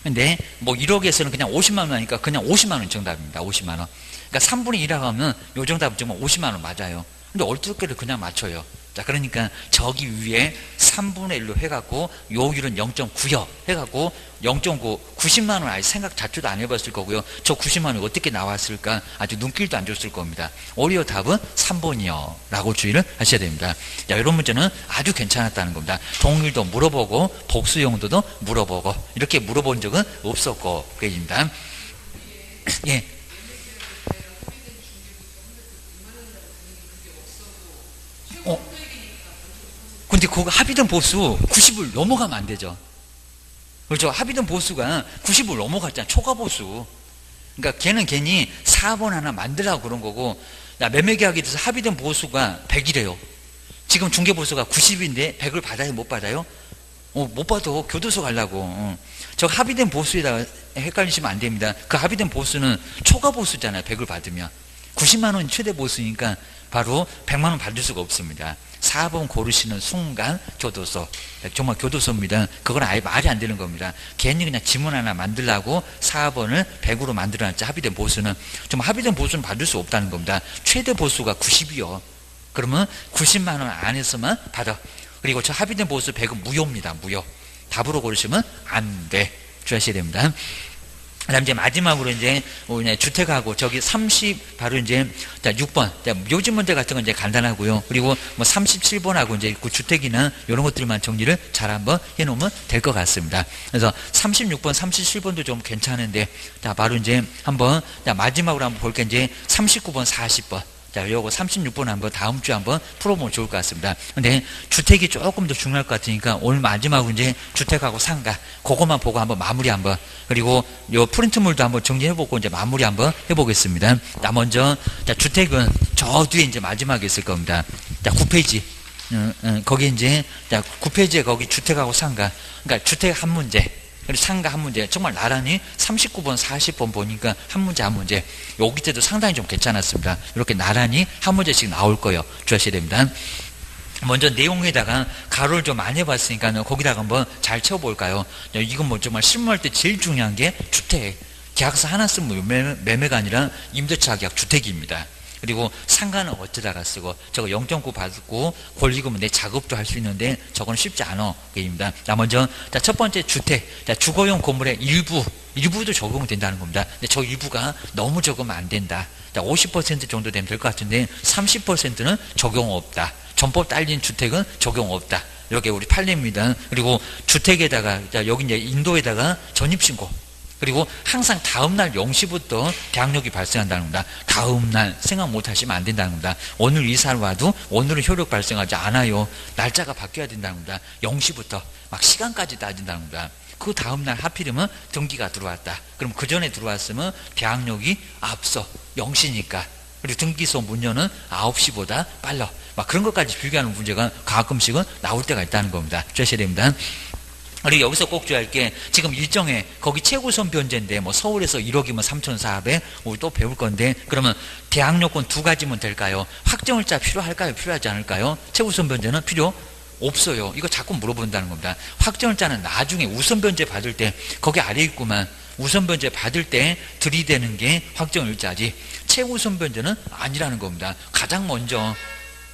A: 근데 뭐 1억에서는 그냥 50만 원 하니까 그냥 50만 원 정답입니다. 50만 원. 그러니까 3분의 1이라고 하면 요 정답은 정말 50만 원 맞아요. 근데 어떻게를 그냥 맞춰요. 자, 그러니까 저기 위에 3분의 1로 해갖고 요율은 0.9요 해갖고 0.9 90만 원 아예 생각 자체도 안 해봤을 거고요. 저 90만 원이 어떻게 나왔을까 아주 눈길도 안 줬을 겁니다. 오히려 답은 3번이요 라고 주의를 하셔야 됩니다. 자, 이런 문제는 아주 괜찮았다는 겁니다. 동일도 물어보고 복수 용도도 물어보고 이렇게 물어본 적은 없었고 그입니다. 예. 근데 그거 합의된 보수 90을 넘어가면 안 되죠. 그렇죠. 합의된 보수가 90을 넘어갔잖아. 초과 보수. 그러니까 걔는 괜히 4번 하나 만들라고 그런 거고, 매매계약에 대해서 합의된 보수가 100이래요. 지금 중개보수가 90인데 100을 받아요? 못 받아요? 못 받아. 교도소 가려고. 저 합의된 보수에다가 헷갈리시면 안 됩니다. 그 합의된 보수는 초과 보수잖아요. 100을 받으면. 90만 원 최대 보수니까 바로 100만 원 받을 수가 없습니다. 4번 고르시는 순간 교도소. 정말 교도소입니다. 그건 아예 말이 안 되는 겁니다. 괜히 그냥 지문 하나 만들라고 4번을 100으로 만들어놨지. 합의된 보수는. 정말 합의된 보수는 받을 수 없다는 겁니다. 최대 보수가 90이요. 그러면 90만 원 안에서만 받아. 그리고 저 합의된 보수 100은 무효입니다. 무효. 답으로 고르시면 안 돼. 주의하셔야 됩니다. 그 다음 이제 마지막으로 이제 주택하고 저기 30 바로 이제 자 6번 요즘 문제 같은 건 이제 간단하고요. 그리고 뭐 37번하고 이제 그 주택이나 이런 것들만 정리를 잘 한번 해놓으면 될 것 같습니다. 그래서 36번, 37번도 좀 괜찮은데 자 바로 이제 한번 자 마지막으로 한번 볼게 이제 39번, 40번. 자, 요거 36번 한번 다음 주에 한번 풀어보면 좋을 것 같습니다. 근데 주택이 조금 더 중요할 것 같으니까 오늘 마지막으로 이제 주택하고 상가 그것만 보고 한번 마무리 한번 그리고 요 프린트물도 한번 정리해보고 이제 마무리 한번 해보겠습니다. 자, 먼저 자, 주택은 저 뒤에 이제 마지막에 있을 겁니다. 자, 9페이지. 거기 이제 자, 9페이지에 거기 주택하고 상가. 그러니까 주택 한 문제. 그리고 상가 한 문제 정말 나란히 39번 40번 보니까 한 문제 한 문제 여기 때도 상당히 좀 괜찮았습니다. 이렇게 나란히 한 문제씩 나올 거예요. 주의하셔야 됩니다. 먼저 내용에다가 가로를 좀 많이 해봤으니까 거기다가 한번 잘 채워볼까요? 이건 뭐 정말 실무할 때 제일 중요한 게 주택 계약서 하나 쓰면 매매가 아니라 임대차 계약 주택입니다. 그리고 상가는 어쩌다가 쓰고 저거 0.9 받고 권리금은 내 작업도 할 수 있는데 저건 쉽지 않아. 그입니다. 자, 먼저 자, 첫 번째 주택. 자, 주거용 건물의 일부도 적용된다는 겁니다. 근데 저 일부가 너무 적으면 안 된다. 자, 50% 정도 되면 될 것 같은데 30%는 적용 없다. 전법 딸린 주택은 적용 없다. 이렇게 우리 판례입니다. 그리고 주택에다가, 자, 여기 이제 인도에다가 전입신고. 그리고 항상 다음날 0시부터 계약력이 발생한다는 겁니다. 다음날 생각 못 하시면 안 된다는 겁니다. 오늘 이사를 와도 오늘은 효력 발생하지 않아요. 날짜가 바뀌어야 된다는 겁니다. 0시부터 막 시간까지 따진다는 겁니다. 그 다음날 하필이면 등기가 들어왔다. 그럼 그 전에 들어왔으면 계약력이 앞서 0시니까. 그리고 등기소 문여는 9시보다 빨라. 막 그런 것까지 비교하는 문제가 가끔씩은 나올 때가 있다는 겁니다. 주셔야 됩니다. 그리고 여기서 꼭 주의할 게 지금 일정에 거기 최고선 변제인데 뭐 서울에서 1억이면 3,400 우리 또 배울 건데 그러면 대항요건 두 가지면 될까요? 확정일자 필요할까요? 필요하지 않을까요? 최고선 변제는 필요 없어요. 이거 자꾸 물어본다는 겁니다. 확정일자는 나중에 우선 변제 받을 때 거기 아래 있구만. 우선 변제 받을 때 들이대는 게 확정일자지 최우선 변제는 아니라는 겁니다. 가장 먼저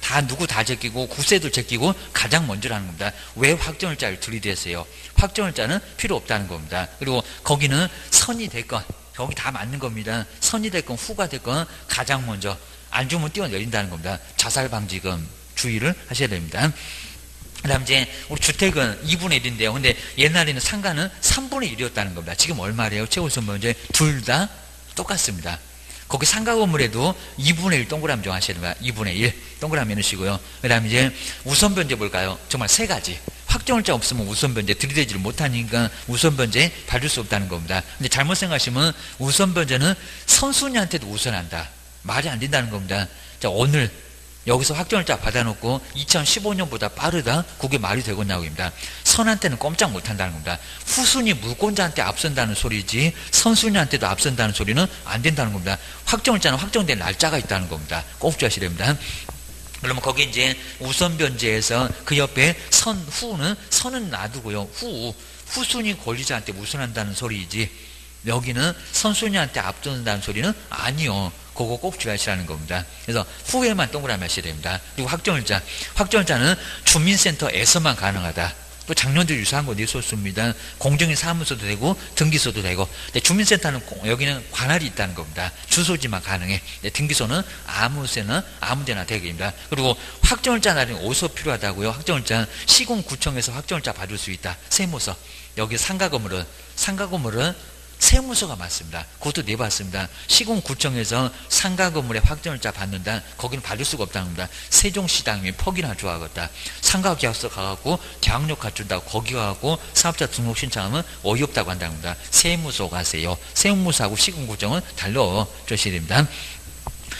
A: 다 누구 다 제끼고 구세도 제끼고 가장 먼저라는 겁니다. 왜 확정일자를 들이대세요? 확정일자는 필요 없다는 겁니다. 그리고 거기는 선이 됐건 거기 다 맞는 겁니다. 선이 됐건 후가 됐건 가장 먼저 안 주면 뛰어내린다는 겁니다. 자살방지금 주의를 하셔야 됩니다. 그 다음 이제 우리 주택은 2분의 1인데요. 근데 옛날에는 상가는 3분의 1이었다는 겁니다. 지금 얼마래요? 최우선 변제 둘 다 똑같습니다. 거기 상가 건물에도 2분의 1 동그라미 좀 하셔야 됩니다. 2분의 1 동그라미 해놓으시고요. 그 다음에 이제 우선 변제 볼까요? 정말 세 가지. 확정일자 없으면 우선 변제 들이대지를 못하니까 우선 변제 받을 수 없다는 겁니다. 근데 잘못 생각하시면 우선 변제는 선순위한테도 우선한다. 말이 안 된다는 겁니다. 자, 오늘 여기서 확정일자 받아놓고 2015년보다 빠르다? 그게 말이 되겠냐고입니다. 선한테는 꼼짝 못한다는 겁니다. 후순위 물권자한테 앞선다는 소리지 선순위한테도 앞선다는 소리는 안 된다는 겁니다. 확정일자는 확정된 날짜가 있다는 겁니다. 꼭 주의하셔야 됩니다. 그러면 거기 이제 우선 변제에서 그 옆에 선은 놔두고요. 후순위 권리자한테 우선한다는 소리이지 여기는 선순위한테 앞선다는 소리는 아니요. 그거 꼭 주의하시라는 겁니다. 그래서 후에만 동그라미 하셔야 됩니다. 그리고 확정일자는 주민센터에서만 가능하다. 또 작년도 유사한 거 있었습니다. 공정인 사무소도 되고 등기소도 되고. 근데 주민센터는 여기는 관할이 있다는 겁니다. 주소지만 가능해. 등기소는 아무데나 되게입니다. 그리고 확정일자 날은 어디서 필요하다고요? 확정일자 시군구청에서 확정일자 받을 수 있다. 세무서. 여기 상가 건물은 세무서가 맞습니다. 그것도 내봤습니다. 시군구청에서 상가 건물에 확정일자 받는다. 거기는 받을 수가 없다는 겁니다. 세종시당이 퍽이나 좋아하겠다. 상가 계약서 가갖고 계약력 갖춘다고 거기 가갖고 사업자 등록 신청하면 어이없다고 한다는 겁니다. 세무서 가세요. 세무서하고 시군구청은 달라. 주셔야 됩니다.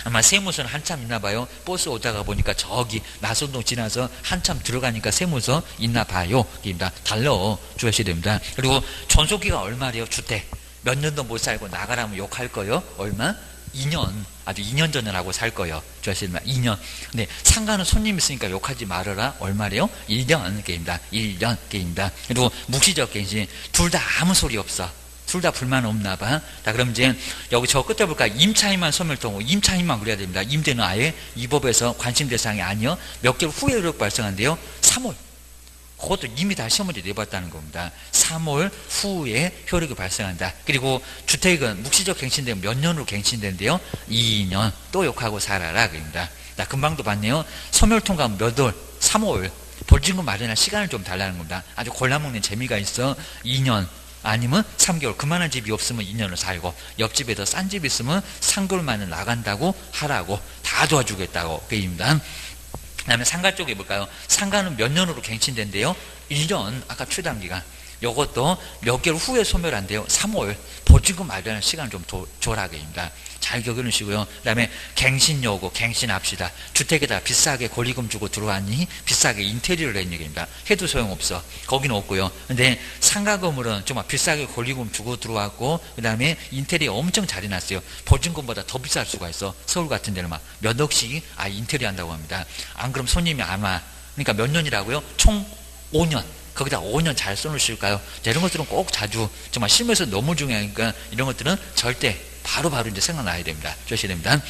A: 아마 세무서는 한참 있나 봐요. 버스 오다가 보니까 저기 나선동 지나서 한참 들어가니까 세무서 있나 봐요. 입니다. 달라. 주셔야 됩니다. 그리고 존속기가 얼마래요? 주택. 몇 년도 못 살고 나가라면 욕할 거요? 얼마? 2년. 아주 2년 전에 하고 살 거요. 주하시면 2년. 근데 상가는 손님 있으니까 욕하지 말아라. 얼마래요? 1년 게임이다. 1년 게임이다. 그리고 묵시적 갱신. 둘 다 아무 소리 없어. 둘 다 불만 없나 봐. 자, 그럼 이제 여기 저 끝에 볼까? 임차인만 소멸통고 임차인만 그래야 됩니다. 임대는 아예 이 법에서 관심 대상이 아니요. 몇 개월 후에 효력 발생한대요. 3월. 그것도 이미 다 시험 문제 내봤다는 겁니다. 3월 후에 효력이 발생한다. 그리고 주택은 묵시적 갱신되면 몇 년으로 갱신된대요? 2년. 또 욕하고 살아라. 그럽니다. 나 금방도 봤네요. 소멸통과는 몇 월? 3월. 보증금 마련할 시간을 좀 달라는 겁니다. 아주 골라먹는 재미가 있어. 2년. 아니면 3개월. 그만한 집이 없으면 2년을 살고 옆집에 더 싼 집이 있으면 3개월만에 나간다고 하라고 다 도와주겠다고 그입니다. 그 다음에 상가 쪽에 볼까요? 상가는 몇 년으로 갱신된대요? 1년. 아까 최단기간. 요것도 몇 개월 후에 소멸한대요. 3월. 보증금 마련할 시간 좀 줘라게입니다. 잘 기억해놓으시고요. 그 다음에 갱신요구, 갱신합시다. 주택에다 비싸게 권리금 주고 들어왔니? 비싸게 인테리어를 했는 얘기입니다. 해도 소용없어. 거기는 없고요. 근데 상가 건물은 정말 비싸게 권리금 주고 들어왔고, 그 다음에 인테리어 엄청 잘 해놨어요. 보증금보다 더 비쌀 수가 있어. 서울 같은 데는 막 몇 억씩 인테리어 한다고 합니다. 안 그럼 손님이 안 와. 그러니까 몇 년이라고요? 총 5년. 거기다 5년 잘 써놓으실까요? 이런 것들은 꼭 자주 정말 실무에서 너무 중요하니까 이런 것들은 절대 바로 이제 생각나야 됩니다. 주셔야 됩니다.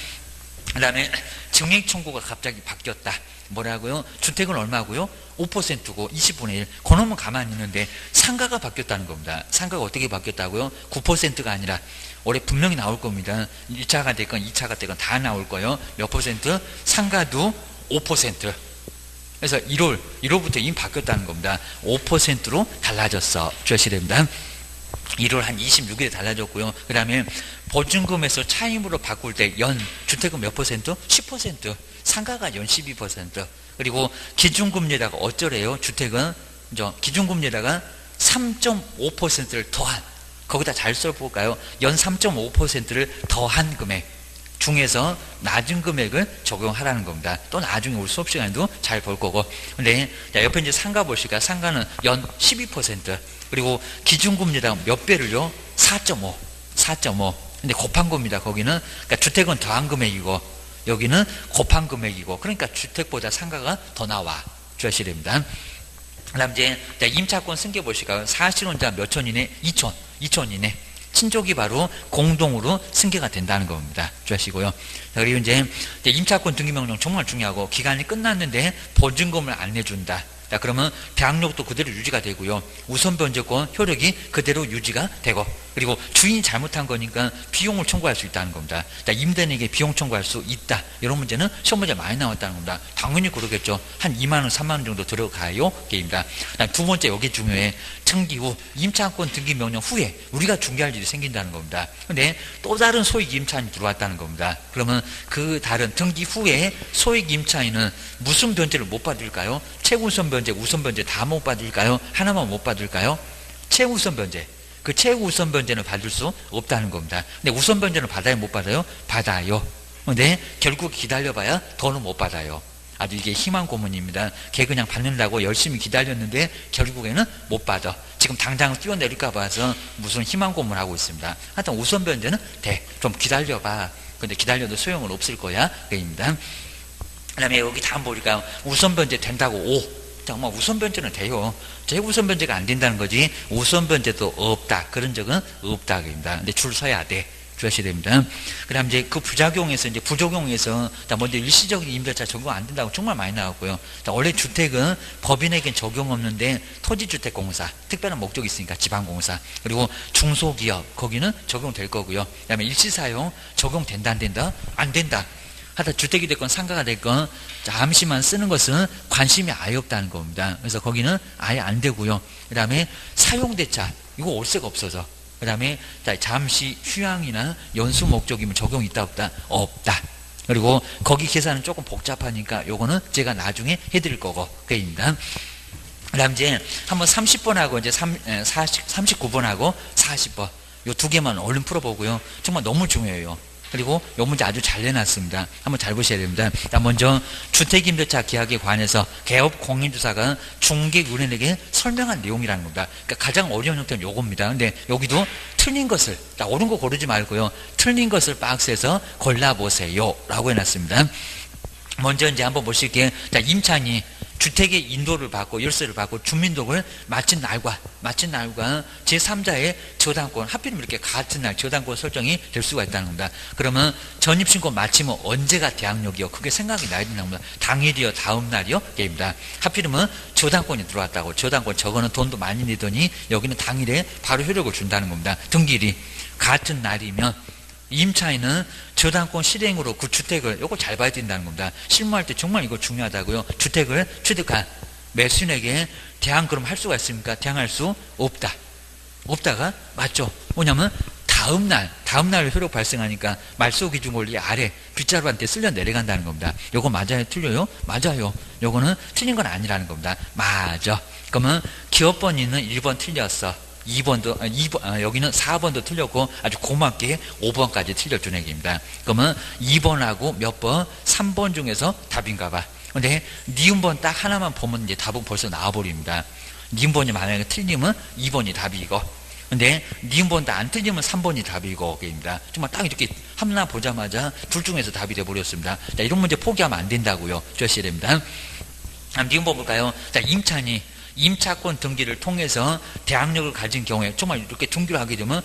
A: 그 다음에 증액 청구가 갑자기 바뀌었다. 뭐라고요? 주택은 얼마고요? 5%고 20분의 1. 그놈은 가만히 있는데 상가가 바뀌었다는 겁니다. 상가가 어떻게 바뀌었다고요? 9%가 아니라 올해 분명히 나올 겁니다. 1차가 됐건 2차가 됐건 다 나올 거예요. 몇 퍼센트? 상가도 5%. 그래서 1월부터 이미 바뀌었다는 겁니다. 5%로 달라졌어. 주셔야 됩니다. 1월 한 26일에 달라졌고요. 그 다음에 보증금에서 차임으로 바꿀 때 연 주택은 몇 퍼센트? 10%. 상가가 연 12%. 그리고 기준금리에다가 어쩌래요? 주택은 기준금리에다가 3.5%를 더한, 거기다 잘 써볼까요? 연 3.5%를 더한 금액 중에서 낮은 금액을 적용하라는 겁니다. 또 나중에 우리 수업 시간에도 잘 볼 거고. 근데 옆에 이제 상가 보실까요? 상가는 연 12%. 그리고 기준금리당 몇 배를요? 4.5. 근데 곱한 겁니다. 거기는. 그러니까 주택은 더한 금액이고 여기는 곱한 금액이고, 그러니까 주택보다 상가가 더 나와. 주셔야 됩니다. 그 다음 이제 임차권 승계 보실까요? 사실혼자 몇 촌 이내? 2촌 이내. 친족이 바로 공동으로 승계가 된다는 겁니다. 주시고요. 그리고 이제 임차권 등기명령 정말 중요하고, 기간이 끝났는데 보증금을 안 내준다. 자, 그러면 대항력도 그대로 유지가 되고요. 우선 변제권 효력이 그대로 유지가 되고, 그리고 주인이 잘못한 거니까 비용을 청구할 수 있다는 겁니다. 자, 임대인에게 비용 청구할 수 있다. 이런 문제는 시험 문제 많이 나왔다는 겁니다. 당연히 그러겠죠. 한 2만 원, 3만 원 정도 들어가요. 게임입니다. 두 번째, 여기 중요해. 등기 후 임차권 등기 명령 후에 우리가 중개할 일이 생긴다는 겁니다. 근데 또 다른 소액 임차인이 들어왔다는 겁니다. 그러면 그 다른 등기 후에 소액 임차인은 무슨 변제를 못 받을까요? 최우선 변제, 우선 변제 다 못 받을까요? 하나만 못 받을까요? 최우선 변제. 그 최우선 변제는 받을 수 없다는 겁니다. 근데 우선 변제는 받아요, 못 받아요? 받아요. 근데 결국 기다려봐야 더는 못 받아요. 아주 이게 희망 고문입니다. 걔 그냥 받는다고 열심히 기다렸는데 결국에는 못 받아. 지금 당장 뛰어내릴까 봐서 무슨 희망 고문하고 있습니다. 하여튼 우선 변제는 돼. 좀 기다려봐. 근데 기다려도 소용은 없을 거야. 그입니다. 그 다음에 여기 다음 보니까 우선 변제 된다고 5. 정말 우선 변제는 돼요. 재우선 변제가 안 된다는 거지 우선 변제도 없다. 그런 적은 없다. 그입니다. 근데 줄 서야 돼. 주셔야 됩니다. 그 다음 이제 그 부작용에서 이제 부적용에서 먼저 일시적인 임대차 적용 안 된다고 정말 많이 나왔고요. 원래 주택은 법인에겐 적용 없는데 토지주택공사, 특별한 목적이 있으니까 지방공사, 그리고 중소기업 거기는 적용될 거고요. 그 다음에 일시사용 적용된다 안 된다? 안 된다. 하여튼 주택이 됐건 상가가 됐건 잠시만 쓰는 것은 관심이 아예 없다는 겁니다. 그래서 거기는 아예 안 되고요. 그 다음에 사용대차 이거 올세가 없어서, 그 다음에 잠시 휴양이나 연수 목적이면 적용이 있다 없다? 없다. 그리고 거기 계산은 조금 복잡하니까 요거는 제가 나중에 해드릴 거고 그입니다. 그 다음 이제 한번 30번하고 이제 39번하고 40번 요 두 개만 얼른 풀어보고요. 정말 너무 중요해요. 그리고 요 문제 아주 잘 내놨습니다. 한번 잘 보셔야 됩니다. 먼저 주택임대차 계약에 관해서 개업 공인주사가 중개의뢰인에게 설명한 내용이라는 겁니다. 그러니까 가장 어려운 형태는 요겁니다. 근데 여기도 틀린 것을, 옳은 거 고르지 말고요. 틀린 것을 박스에서 골라보세요. 라고 해놨습니다. 먼저 이제 한번 보실게요. 임차인이 주택의 인도를 받고 열세를 받고 주민등록을 마친 날과 제3자의 저당권, 하필이면 이렇게 같은 날 저당권 설정이 될 수가 있다는 겁니다. 그러면 전입신고 마치면 언제가 대항력이요? 그게 생각이 나야 된다는 겁니다. 당일이요? 다음 날이요? 게임입니다. 하필이면 저당권이 들어왔다고. 저당권 저거는 돈도 많이 내더니 여기는 당일에 바로 효력을 준다는 겁니다. 등기일이 같은 날이면 임차인은 저당권 실행으로 그 주택을, 요거 잘 봐야 된다는 겁니다. 실무할 때 정말 이거 중요하다고요. 주택을 취득한 매수인에게 대항 그럼 할 수가 있습니까? 대항할 수 없다. 없다가 맞죠? 뭐냐면 다음날 효력 발생하니까 말소기준 권리 아래 빗자루한테 쓸려 내려간다는 겁니다. 요거 맞아요? 틀려요? 맞아요. 요거는 틀린 건 아니라는 겁니다. 맞아. 그러면 기업번호는 1번 틀렸어. 2번도, 여기는 4번도 틀렸고 아주 고맙게 5번까지 틀려준 얘기입니다. 그러면 2번하고 몇 번? 3번 중에서 답인가 봐. 근데 니은번 딱 하나만 보면 이제 답은 벌써 나와버립니다. 니은번이 만약에 틀리면 2번이 답이고, 근데 니은번 다 안 틀리면 3번이 답이고, 입니다. 정말 딱 이렇게 하나 보자마자 둘 중에서 답이 돼버렸습니다. 자, 이런 문제 포기하면 안 된다고요. 주셔야 됩니다. 니은번 볼까요? 자, 임차권 등기를 통해서 대항력을 가진 경우에 정말 이렇게 등기를 하게 되면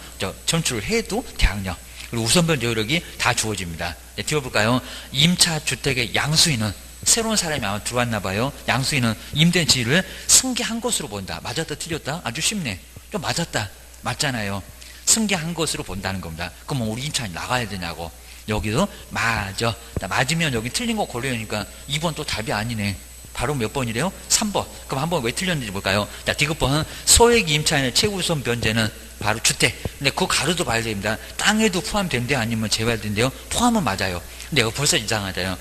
A: 전출을 해도 대항력, 그리고 우선변제 효력이 다 주어집니다. 네, 띄워볼까요? 임차주택의 양수인은 새로운 사람이 아마 들어왔나 봐요. 양수인은 임대인 지위를 승계한 것으로 본다. 맞았다 틀렸다? 아주 쉽네. 좀 맞았다. 맞잖아요. 승계한 것으로 본다는 겁니다. 그럼 우리 임차인이 나가야 되냐고. 여기도 맞아. 맞으면 여기 틀린 거 걸려니까 2번 또 답이 아니네. 바로 몇 번이래요? 3번. 그럼 한번 왜 틀렸는지 볼까요? 자, 디귿번. 소액 임차인의 최우선 변제는 바로 주택. 근데 그 가로도 봐야 됩니다. 땅에도 포함된대 아니면 제외된대요? 포함은 맞아요. 근데 이거 벌써 이상하잖아요.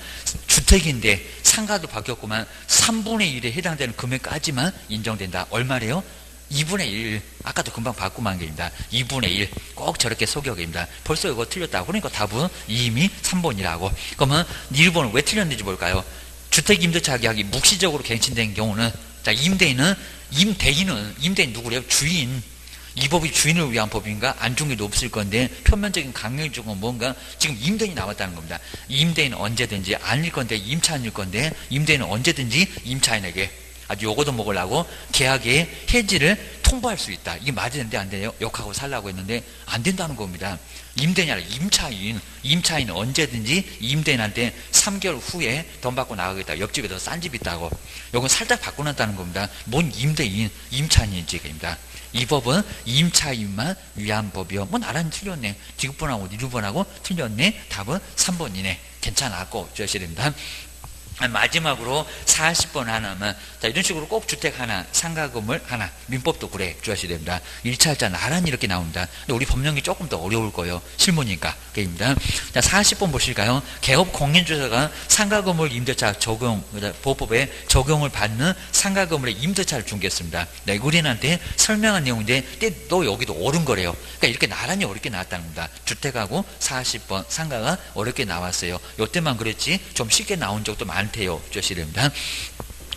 A: 주택인데 상가도 바뀌었구만. 3분의 1에 해당되는 금액까지만 인정된다. 얼마래요? 2분의 1. 아까도 금방 바꾸만 게입니다. 2분의 1. 꼭 저렇게 소격입니다. 벌써 이거 틀렸다고. 그러니까 답은 이미 3번이라고. 그러면 1번은 왜 틀렸는지 볼까요? 주택임대차 계약이 묵시적으로 갱신된 경우는, 자, 임대인은 누구래요? 주인. 이 법이 주인을 위한 법인가? 안중에도 없을 건데 표면적인 강력적인 뭔가 지금 임대인이 나왔다는 겁니다. 임대인은 언제든지 아닐 건데 임차인일 건데 임대인은 언제든지 임차인에게 아주 요거도 먹으려고 계약의 해지를 통보할 수 있다. 이게 맞이 되는데 안 돼요? 욕하고 살라고 했는데 안 된다는 겁니다. 임대인이 아니라 임차인은 언제든지 임대인한테 3개월 후에 돈 받고 나가겠다. 옆집에 더 싼 집 있다고. 요건 살짝 바꿔놨다는 겁니다. 뭔 임대인, 임차인인지입니다. 이 법은 임차인만 위한 법이요. 뭐 나란히 틀렸네. 디귿번하고 1번하고 틀렸네. 답은 3번이네. 괜찮았고 주셔야 됩니다. 마지막으로 40번 하나만, 자, 이런 식으로 꼭 주택 하나, 상가 건물 하나, 민법도 그래 주셔야 됩니다. 1차, 1차 나란히 이렇게 나옵니다. 근데 우리 법령이 조금 더 어려울 거예요. 실무니까. 그입니다. 자, 40번 보실까요? 개업 공인주사가 상가 건물 임대차 적용, 보호법에 적용을 받는 상가 건물의 임대차를 중개했습니다. 네, 우리한테 설명한 내용인데, 또 여기도 옳은 거래요. 그러니까 이렇게 나란히 어렵게 나왔다는 겁니다. 주택하고 40번, 상가가 어렵게 나왔어요. 요때만 그랬지, 좀 쉽게 나온 적도 많대요. 주셔야 됩니다.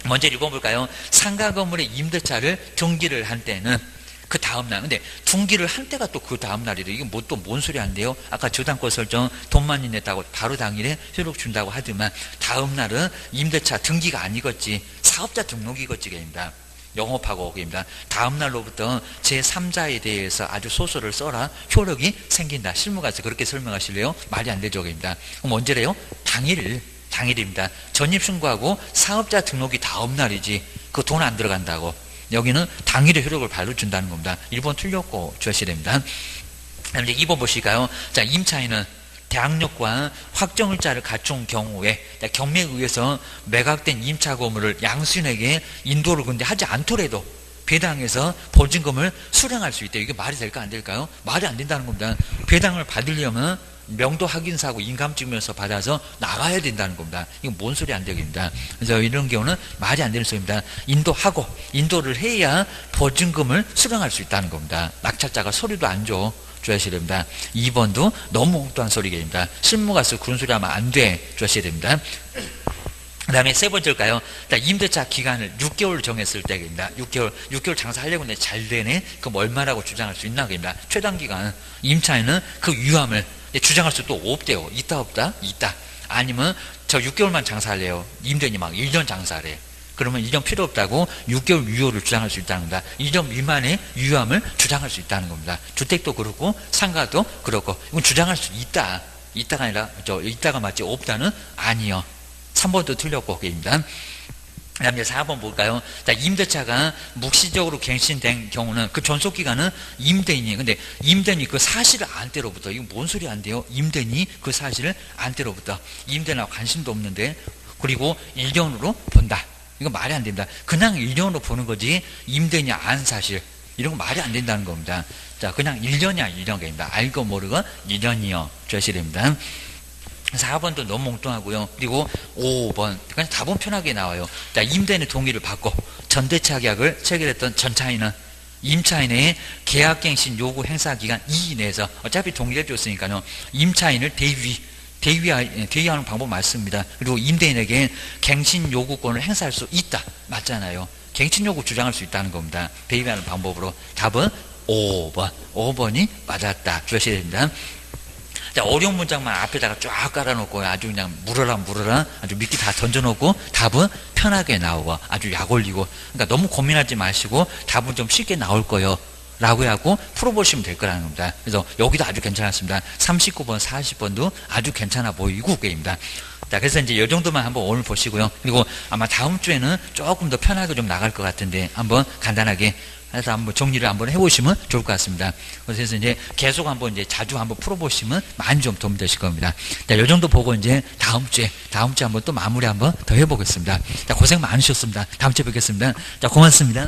A: 먼저 읽어볼까요? 상가 건물의 임대차를 등기를 한 때는 그 다음날, 근데 등기를 한 때가 또 그 다음날이래. 이게 뭐 또 뭔 소리 한대요? 아까 저당권 설정 돈 많이 냈다고 바로 당일에 효력 준다고 하더만, 다음날은 임대차 등기가 아니겠지, 사업자 등록이겠지입니다. 영업하고 오기입니다. 다음날로부터 제3자에 대해서 아주 소설을 써라. 효력이 생긴다. 실무가서 그렇게 설명하실래요? 말이 안 되죠. 입니다. 그럼 언제래요? 당일입니다. 전입신고하고 사업자 등록이 다음날이지. 그 돈 안 들어간다고. 여기는 당일에 효력을 발효준다는 겁니다. 1번 틀렸고 주셔야 됩니다. 이제 2번 보실까요? 자, 임차인은 대항력과 확정일자를 갖춘 경우에 경매에 의해서 매각된 임차 건물을 양수인에게 인도를 근데 하지 않더라도 배당해서 보증금을 수령할 수 있대요. 이게 말이 될까 안 될까요? 말이 안 된다는 겁니다. 배당을 받으려면 명도 확인서하고 인감증명서 받아서 나가야 된다는 겁니다. 이건 뭔 소리 안 되겠습니다. 그래서 이런 경우는 말이 안 되는 소리입니다. 인도를 해야 보증금을 수령할 수 있다는 겁니다. 낙찰자가 서류도 안 줘. 주셔야 됩니다. 2번도 너무 엉뚱한 소리입니다. 실무가서 그런 소리 하면 안 돼. 주셔야 됩니다. 그 다음에 세 번째일까요? 임대차 기간을 6개월 정했을 때입니다. 6개월 장사하려고 했는데 잘 되네? 그럼 얼마라고 주장할 수 있나? 그입니다. 최단기간. 임차인은 그 유함을 주장할 수도 없대요. 있다 없다? 있다. 아니면 저 6개월만 장사할래요. 임대인이 막 1년 장사하래. 그러면 1년 필요 없다고 6개월 유효를 주장할 수 있다는 겁니다. 1년 미만의 유효함을 주장할 수 있다는 겁니다. 주택도 그렇고 상가도 그렇고 이건 주장할 수 있다. 있다가 아니라 있다가 맞지 없다는 아니요. 3번도 틀렸고 그입니다. 그 다음에 4번 볼까요? 자, 임대차가 묵시적으로 갱신된 경우는 그 존속기간은 임대인이, 근데 임대인이 그 사실을 안 때로부터, 이거 뭔 소리 안 돼요? 임대인이 그 사실을 안 때로부터, 임대인하고 관심도 없는데, 그리고 1년으로 본다. 이거 말이 안 됩니다. 그냥 1년으로 보는 거지, 임대인이 안 사실, 이런 거 말이 안 된다는 겁니다. 자, 그냥 1년이야, 1년입니다. 알고 모르고 1년이요. 주셔야 됩니다. 4번도 너무 엉뚱하고요. 그리고 5번, 그냥 답은 편하게 나와요. 자, 임대인의 동의를 받고 전대차 계약을 체결했던 전차인은 임차인의 계약갱신 요구 행사 기간 2일 내에서 어차피 동의를 줬으니까요. 임차인을 대위하는 방법 맞습니다. 그리고 임대인에게 갱신 요구권을 행사할 수 있다. 맞잖아요. 갱신 요구 주장할 수 있다는 겁니다. 대위하는 방법으로. 답은 5번. 5번이 맞았다. 주셔야 됩니다. 자, 어려운 문장만 앞에다가 쫙 깔아놓고 아주 그냥 물어라 아주 미끼 다 던져놓고 답은 편하게 나오고 아주 약 올리고, 그러니까 너무 고민하지 마시고 답은 좀 쉽게 나올 거예요 라고 하고 풀어보시면 될 거라는 겁니다. 그래서 여기도 아주 괜찮았습니다. 39번 40번도 아주 괜찮아 보이고 게임입니다. 자, 그래서 이제 이 정도만 한번 오늘 보시고요. 그리고 아마 다음 주에는 조금 더 편하게 좀 나갈 것 같은데 한번 간단하게 해서 한번 정리를 한번 해보시면 좋을 것 같습니다. 그래서 이제 계속 한번 이제 자주 한번 풀어보시면 많이 좀 도움 되실 겁니다. 자, 요 정도 보고 이제 다음 주에 한번 또 마무리 한번 더 해보겠습니다. 자, 고생 많으셨습니다. 다음 주에 뵙겠습니다. 자, 고맙습니다.